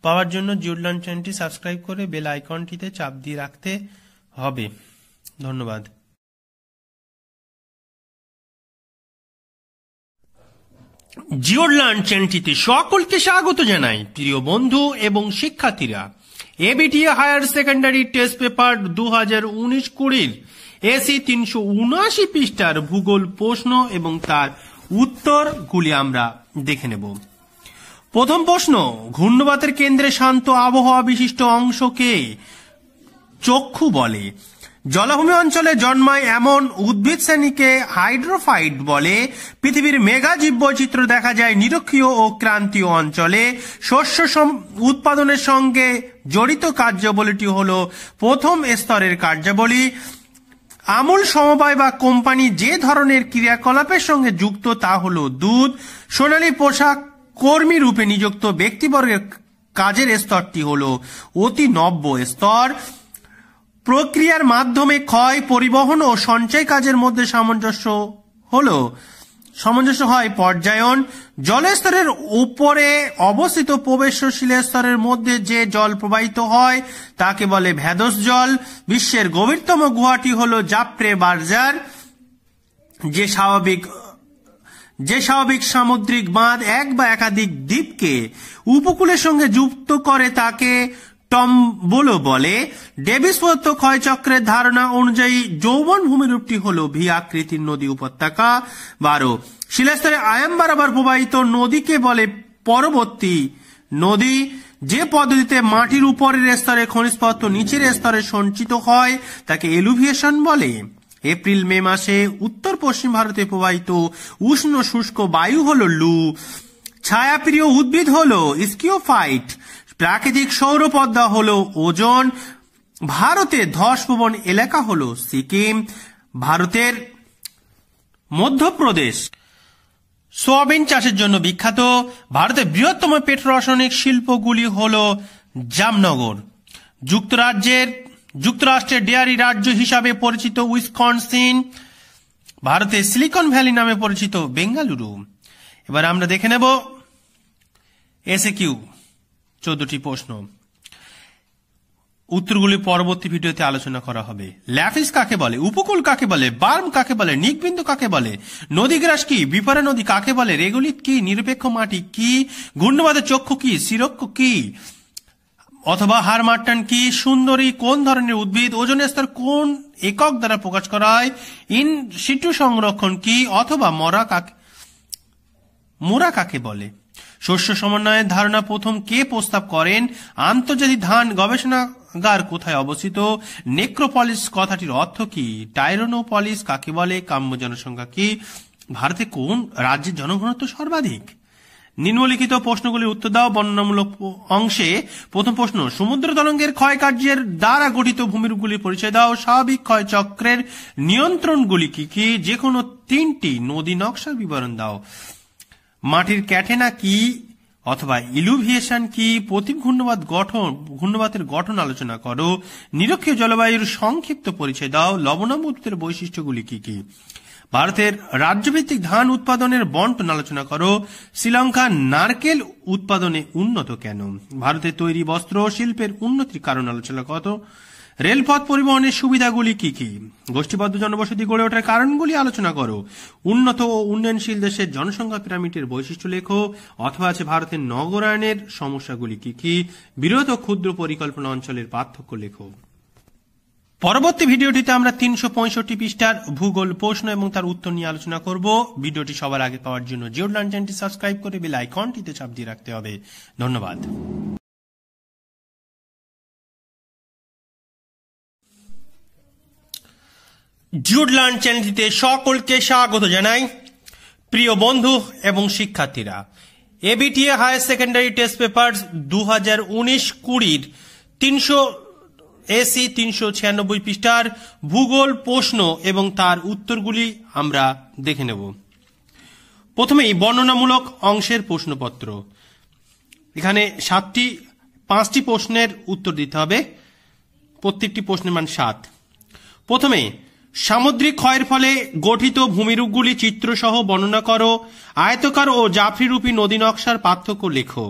পাওয়ার জন্য জিওলার্ন চ্যানেলটি সাবস্ক্রাইব করে বেল আইকনটিতে চাপ দিয়ে রাখতে হবে। ধন্যবাদ। জিওলার্ন চ্যানেলটিতে সকলকে স্বাগত জানাই প্রিয় বন্ধু এবং শিক্ষার্থীরা। ABTA higher secondary test paper 2019-20 AC 379 পৃষ্ঠার ভূগোল প্রশ্ন এবং তার উত্তরগুলি আমরা দেখে নেব। প্রথম প্রশ্ন, ঘূর্ণবাতের কেন্দ্রে শান্ত আবহাওয়া বিশিষ্ট অংশকে চক্ষু বলে। জলাভূমি অঞ্চলে জন্মায় এমন উদ্ভিদ শ্রেণীকে হাইড্রোফাইট বলে। পৃথিবীর মেগা জীববৈচিত্র্য দেখা যায় নিরক্ষীয় ও ক্রান্তীয় অঞ্চলে। শস্য উৎপাদনের সঙ্গে জড়িত কার্যাবলীটি হল প্রথম স্তরের কার্যাবলী। আমূল সমবায় বা কোম্পানি যে ধরনের ক্রিয়াকলাপের সঙ্গে যুক্ত তা হল দুধ। সোনালী পোশাক কর্মী রূপে নিযুক্ত ব্যক্তিবর্গের কাজের স্তরটি হল অতি নব্য স্তর। প্রক্রিয়ার মাধ্যমে ক্ষয়, পরিবহন ও সঞ্চয় কাজের মধ্যে সামঞ্জস্য হয় পর্যায়ন। জলস্তরের উপরে অবস্থিত প্রবেশশীল স্তরের মধ্যে যে জল প্রবাহিত হয় তাকে বলে ভেদস জল। বিশ্বের গভীরতম গুহাটি হল জাফরে বার্জার। যে স্বাভাবিক সামুদ্রিক বাঁধ এক বা একাধিক দ্বীপকে উপকূলের সঙ্গে যুক্ত করে তাকে টম্বোলো বলে। ডেভিস প্রদত্ত ক্ষয়চক্রের ধারণা অনুযায়ী যৌবন ভূমিরূপটি হল ভি আকৃতির নদী উপত্যকা। 12, শিলাস্তরে আয়াম বরাবর প্রবাহিত নদীকে বলে পরবর্তী নদী। যে পদ্ধতিতে মাটির উপরের স্তরে খনিজ পদার্থ নিচের স্তরে সঞ্চিত হয় তাকে এলুভিয়েশন বলে। এপ্রিল মে মাসে উত্তর পশ্চিম ভারতে প্রবাহিত উষ্ণ শুষ্ক বায়ু হল লু। ছায়াপ্রিয় উদ্ভিদ হল স্কিওফাইট। প্রাকৃতিক সৌরপদ্মা হল ওজন। ভারতের ধসপ্রবণ এলাকা হল সিকিম। ভারতের মধ্যপ্রদেশ সোয়াবিন চাষের জন্য বিখ্যাত। ভারতের বৃহত্তম পেট্রোরাসায়নিক শিল্পগুলি হল জামনগর। যুক্তরাষ্ট্রের ডেয়ারি রাজ্য হিসাবে পরিচিত উইসকনসিন। ভারতের সিলিকন ভ্যালি নামে পরিচিত বেঙ্গালুরু। এবার আমরা দেখে নেব এসএকিউ 14টি প্রশ্ন। উত্তরগুলি পরবর্তী ভিডিওতে আলোচনা করা হবে। ল্যাফিস কাকে বলে? উপকূল কাকে বলে? বার্ম কাকে বলে? নিকবিন্দু কাকে বলে? নদীগ্রাস কি? বিপারা নদী কাকে বলে? রেগুলিত কি? নিরপেক্ষ মাটি কি? ঘূর্ণবাদের চক্ষু কি? শিরক্ষ কি? অথবা হারমাট্টান কি? সুন্দরী কোন ধরনের উদ্ভিদ? ওজনের স্তর কোন একক দ্বারা প্রকাশ করা হয়? ইন সিটু সংরক্ষণ কি? অথবা মোরা কাকে বলে? শস্য সমন্বয়ের ধারণা প্রথম কে প্রস্তাব করেন? আন্তর্জাতিক ধান গবেষণাগার কোথায় অবস্থিত? নেক্রোপলিস কথাটির অর্থ কি? টাইরোনোপলিস কাকে বলে? কাম্য জনসংখ্যা কি? ভারতে কোন রাজ্যের জনঘনত্ব সর্বাধিক? নিম্নলিখিত প্রশ্নগুলির উত্তর দাও বর্ণনামূলক অংশে। প্রথম প্রশ্ন, সমুদ্র তরঙ্গের ক্ষয়কার্যের দ্বারা গঠিত ভূমিরূপগুলির পরিচয় দাও। স্বাভাবিক ক্ষয় চক্রের নিয়ন্ত্রণগুলি কি কি? যে কোনো তিনটি নদী নকশার বিবরণ দাও। মাটির ক্যাটেনা কি অথবা ইলুভিয়েশন কি? প্রতি ঘূর্ণবাতের গঠন আলোচনা করো। নিরক্ষীয় জলবায়ুর সংক্ষিপ্ত পরিচয় দাও। লবণাম্লত্বের বৈশিষ্ট্যগুলি কি কি? ভারতের রাজ্যভিত্তিক ধান উৎপাদনের বন্টন আলোচনা করো। শ্রীলঙ্কা নারকেল উৎপাদনে উন্নত কেন? ভারতের তৈরি বস্ত্র শিল্পের উন্নতির কারণ আলোচনা করো। রেলপথ পরিবহনের সুবিধাগুলি কি কি? গোষ্ঠীবদ্ধ জনবসতি গড়ে ওঠার কারণগুলি আলোচনা করো। উন্নত ও উন্নয়নশীল দেশের জনসংখ্যা পিরামিডের বৈশিষ্ট্য লেখো। অথবা আছে ভারতের নগরায়নের সমস্যাগুলি কি কি? বৃহৎ ও ক্ষুদ্র পরিকল্পনা অঞ্চলের পার্থক্য লেখো। পরবর্তী ভিডিওটিতে আমরা 365 পৃষ্ঠার ভূগোল প্রশ্ন এবং তার উত্তর নিয়ে আলোচনা করব। ভিডিওটি সবার আগে পাওয়ার জন্য জিওড লার্ন চ্যানেলটি সাবস্ক্রাইব করে বেল আইকনটিতে চাপ দিয়ে রাখতে হবে। ধন্যবাদ। জিওড লার্ন চ্যানেলটিতে সকলকে স্বাগত জানাই। প্রিয় বন্ধু এবং শিক্ষার্থীরা, ABTA higher secondary test paper 2019-20 396 পৃষ্ঠার ভূগোল প্রশ্ন এবং তার উত্তরগুলি আমরা দেখে নেব। প্রথমেই বর্ণনামূলক অংশের প্রশ্নপত্র। এখানে 5টি প্রশ্নের উত্তর দিতে হবে। প্রত্যেকটি প্রশ্নের মান 7। প্রথমে, সামুদ্রিক ক্ষয়ের ফলে গঠিত ভূমিরূপগুলি চিত্রসহ বর্ণনা করো। আয়তকার ও জাফরিরূপী নদী নকশার পার্থক্য লেখো।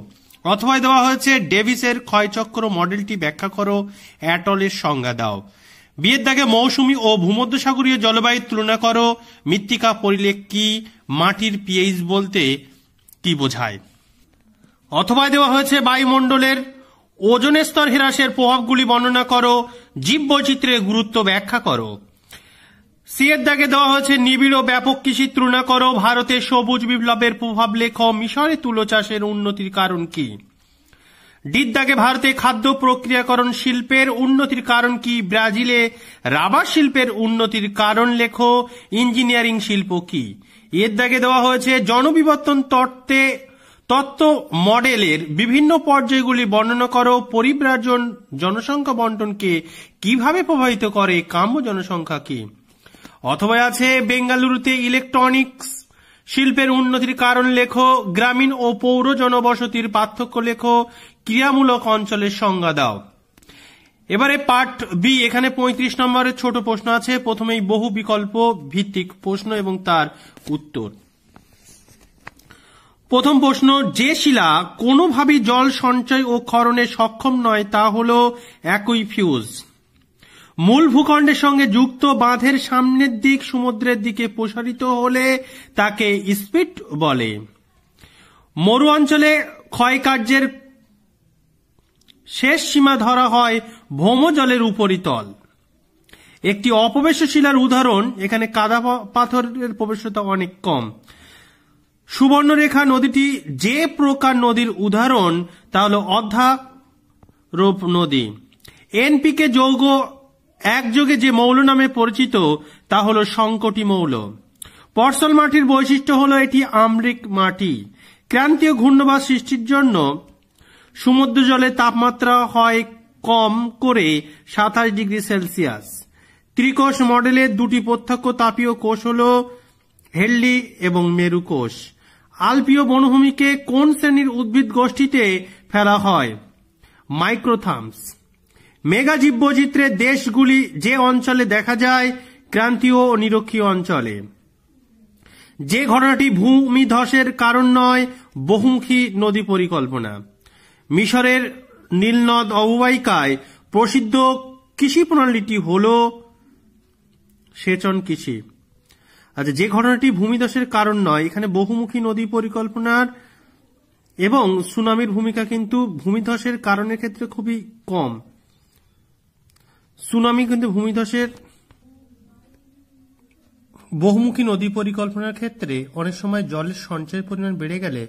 অথবা দেওয়া হয়েছে ডেভিসের ক্ষয়চক্র মডেলটি ব্যাখ্যা করো। অ্যাটলের সংজ্ঞা দাও। বিয়ের দাগে মৌসুমী ও ভূমধ্যসাগরীয় জলবায়ুর তুলনা করো। মৃত্তিকা পরিলেখ কি? মাটির পিএইচ বলতে কি বোঝায়? অথবা দেওয়া হয়েছে বায়ুমণ্ডলের ওজনের স্তর হ্রাসের প্রভাবগুলি বর্ণনা করো। জীববৈচিত্র্যের গুরুত্ব ব্যাখ্যা করো। সিয়ের দাগে দেওয়া হয়েছে নিবিড় ও ব্যাপক কৃষি তুলনা করো। ভারতের সবুজ বিপ্লবের প্রভাব লেখো। মিশরে তুলো চাষের উন্নতির কারণ কি? ডির দাগে ভারতে খাদ্য প্রক্রিয়াকরণ শিল্পের উন্নতির কারণ কি? ব্রাজিলে রাবার শিল্পের উন্নতির কারণ লেখো। ইঞ্জিনিয়ারিং শিল্প কি? এর দাগে দেওয়া হয়েছে জনবিবর্তন তত্ত্ব মডেলের বিভিন্ন পর্যায়গুলি বর্ণনা করো। পরিব্রাজন জনসংখ্যা বন্টনকে কিভাবে প্রভাবিত করে? কাম্য জনসংখ্যা কি? অথবা আছে বেঙ্গালুরুতে ইলেকট্রনিক্স শিল্পের উন্নতির কারণ লেখো। গ্রামীণ ও পৌর জনবসতির পার্থক্য লেখো। ক্রিয়ামূলক অঞ্চলের সংজ্ঞা দাও। এবারে পার্ট বি। এখানে 35 নম্বরের ছোট প্রশ্ন আছে। প্রথমেই বহু বিকল্প ভিত্তিক প্রশ্ন এবং তার উত্তর। প্রথম প্রশ্ন, যে শিলা কোনোভাবেই জল সঞ্চয় ও ক্ষরণে সক্ষম নয় তা হল অ্যাকুইফিউজ। মূল ভূখণ্ডের সঙ্গে যুক্ত বাঁধের সামনের দিক সমুদ্রের দিকে প্রসারিত হলে তাকে স্পিট বলে। মরু অঞ্চলে ক্ষয়কার্যের শেষ সীমা ধরা হয় ভৌমজলের উপরিতল। একটি অপ্রবেশ্য শিলার উদাহরণ, এখানে কাদা পাথরের প্রবেশতা অনেক কম। সুবর্ণরেখা নদীটি যে প্রকার নদীর উদাহরণ তা হল অধ্যারোপ নদী। এনপিকে যৌগ একযোগে যে মৌল নামে পরিচিত তা হল সংকটি মৌল। পর্সল মাটির বৈশিষ্ট্য হল এটি আম্লিক মাটি। ক্রান্তীয় ঘূর্ণবাত সৃষ্টির জন্য সমুদ্র জলের তাপমাত্রা হয় কম করে 27 ডিগ্রি সেলসিয়াস। ত্রিকোষ মডেলের দুটি প্রত্যক্ষ তাপীয় কোষ হল হেনলি এবং মেরু কোষ। আলপীয় বনভূমিকে কোন শ্রেণীর উদ্ভিদ গোষ্ঠীতে ফেলা হয়? মাইক্রোথামস। মেগা জীববৈচিত্র্যের দেশগুলি যে অঞ্চলে দেখা যায়? ক্রান্তীয় ও নিরক্ষীয় অঞ্চলে। যে ঘটনাটি ভূমিধসের কারণ নয়? বহুমুখী নদী পরিকল্পনা। মিশরের নীলনদ অববাহিকায় প্রসিদ্ধ কৃষি প্রণালীটি হল সেচন কৃষি। আচ্ছা, যে ঘটনাটি ভূমিধসের কারণ নয়, এখানে বহুমুখী নদী পরিকল্পনার এবং সুনামির ভূমিকা কিন্তু ভূমিধসের কারণের ক্ষেত্রে খুবই কম। সুনামি কিন্তু ভূমিধসের বহুমুখী নদী পরিকল্পনার ক্ষেত্রে অনেক সময় জলের সঞ্চয়ের পরিমাণ বেড়ে গেলে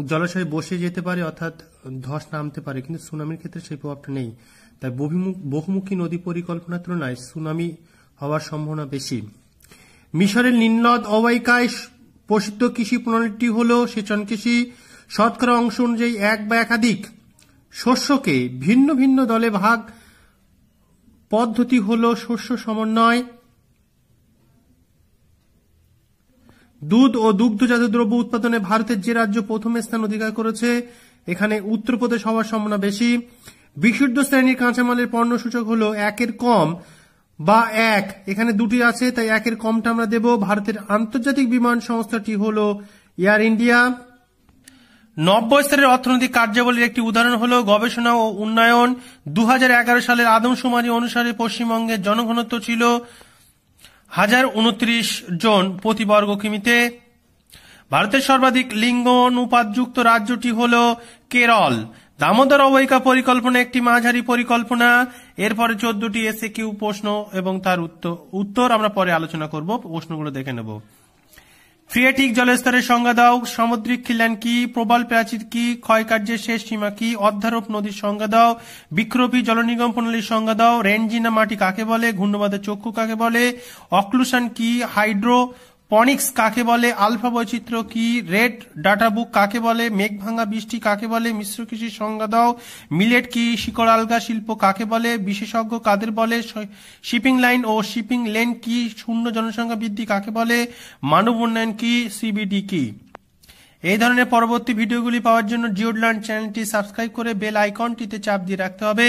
জলাশয়ে বসে যেতে পারে, অর্থাৎ ধস নামতে পারে, কিন্তু সুনামির ক্ষেত্রে সেই প্রভাবটা নেই। তাই বহুমুখী নদী পরিকল্পনার তুলনায় সুনামি হওয়ার সম্ভাবনা বেশি। মিশরের নীলনদ অববাহিকায় প্রসিদ্ধ কৃষি প্রণালীটি হল সেচন কৃষি। শতকরা অংশ অনুযায়ী এক বা একাধিক শস্যকে ভিন্ন ভিন্ন দলে ভাগ পদ্ধতি হল শস্য সমন্বয়। দুধ ও দুগ্ধজাত দ্রব্য উৎপাদনে ভারতের যে রাজ্য প্রথম স্থান অধিকার করেছে, এখানে উত্তরপ্রদেশ হওয়ার সম্ভাবনা বেশি। বিশুদ্ধ শ্রেণীর কাঁচামালের পণ্য সূচক হল একের কম বা এক, এখানে দুটি আছে তাই একের কমটা আমরা দেব। ভারতের আন্তর্জাতিক বিমান সংস্থাটি হল এয়ার ইন্ডিয়া। নব্য স্তরের অর্থনৈতিক কার্যাবলীর একটি উদাহরণ হল গবেষণা ও উন্নয়ন। 2011 সালের আদমশুমারি অনুসারে পশ্চিমবঙ্গের জনঘনত্ব ছিল 1029 জন প্রতি বর্গ কিমিতে। ভারতের সর্বাধিক লিঙ্গ অনুপাতযুক্ত রাজ্যটি হল কেরল। দামোদর অববাহিকা পরিকল্পনা একটি মাঝারি পরিকল্পনা। এরপরে 14টি এসএকিউ প্রশ্ন এবং তার উত্তর আমরা পরে আলোচনা করব, প্রশ্নগুলো দেখে নেব। ফ্রিয়েটিক জলস্তরের সংজ্ঞা দাও। সামুদ্রিক খিলান কি? প্রবাল প্রাচীর কি? ক্ষয়কার্যের শেষ সীমা কি? অধ্যারোপ নদীর সংজ্ঞা দাও। বৃক্ষরোপী জলনিগম প্রণালীর সংজ্ঞা দাও। রেনজিনা মাটি কাকে বলে? ঘূর্ণবাদের চক্ষু কাকে বলে? অক্লুশন কি? হাইড্রোপনিক্স কাকে বলে? আলফা বৈচিত্র্য কি? রেড ডাটা বুক কাকে বলে? মেঘভাঙা বৃষ্টি কাকে বলে? মিশ্র কৃষির সংজ্ঞা দাও। মিলেট কি? শিকড় আলগা শিল্প কাকে বলে? বিশেষজ্ঞ কাদের বলে? শিপিং লাইন ও শিপিং লেন কি? শূন্য জনসংখ্যা বৃদ্ধি কাকে বলে? মানব উন্নয়ন কি? সিবিডি কি? এই ধরনের পরবর্তী ভিডিওগুলি পাওয়ার জন্য জিওড লার্ন চ্যানেলটি সাবস্ক্রাইব করে বেল আইকনটিতে চাপ দিয়ে রাখতে হবে।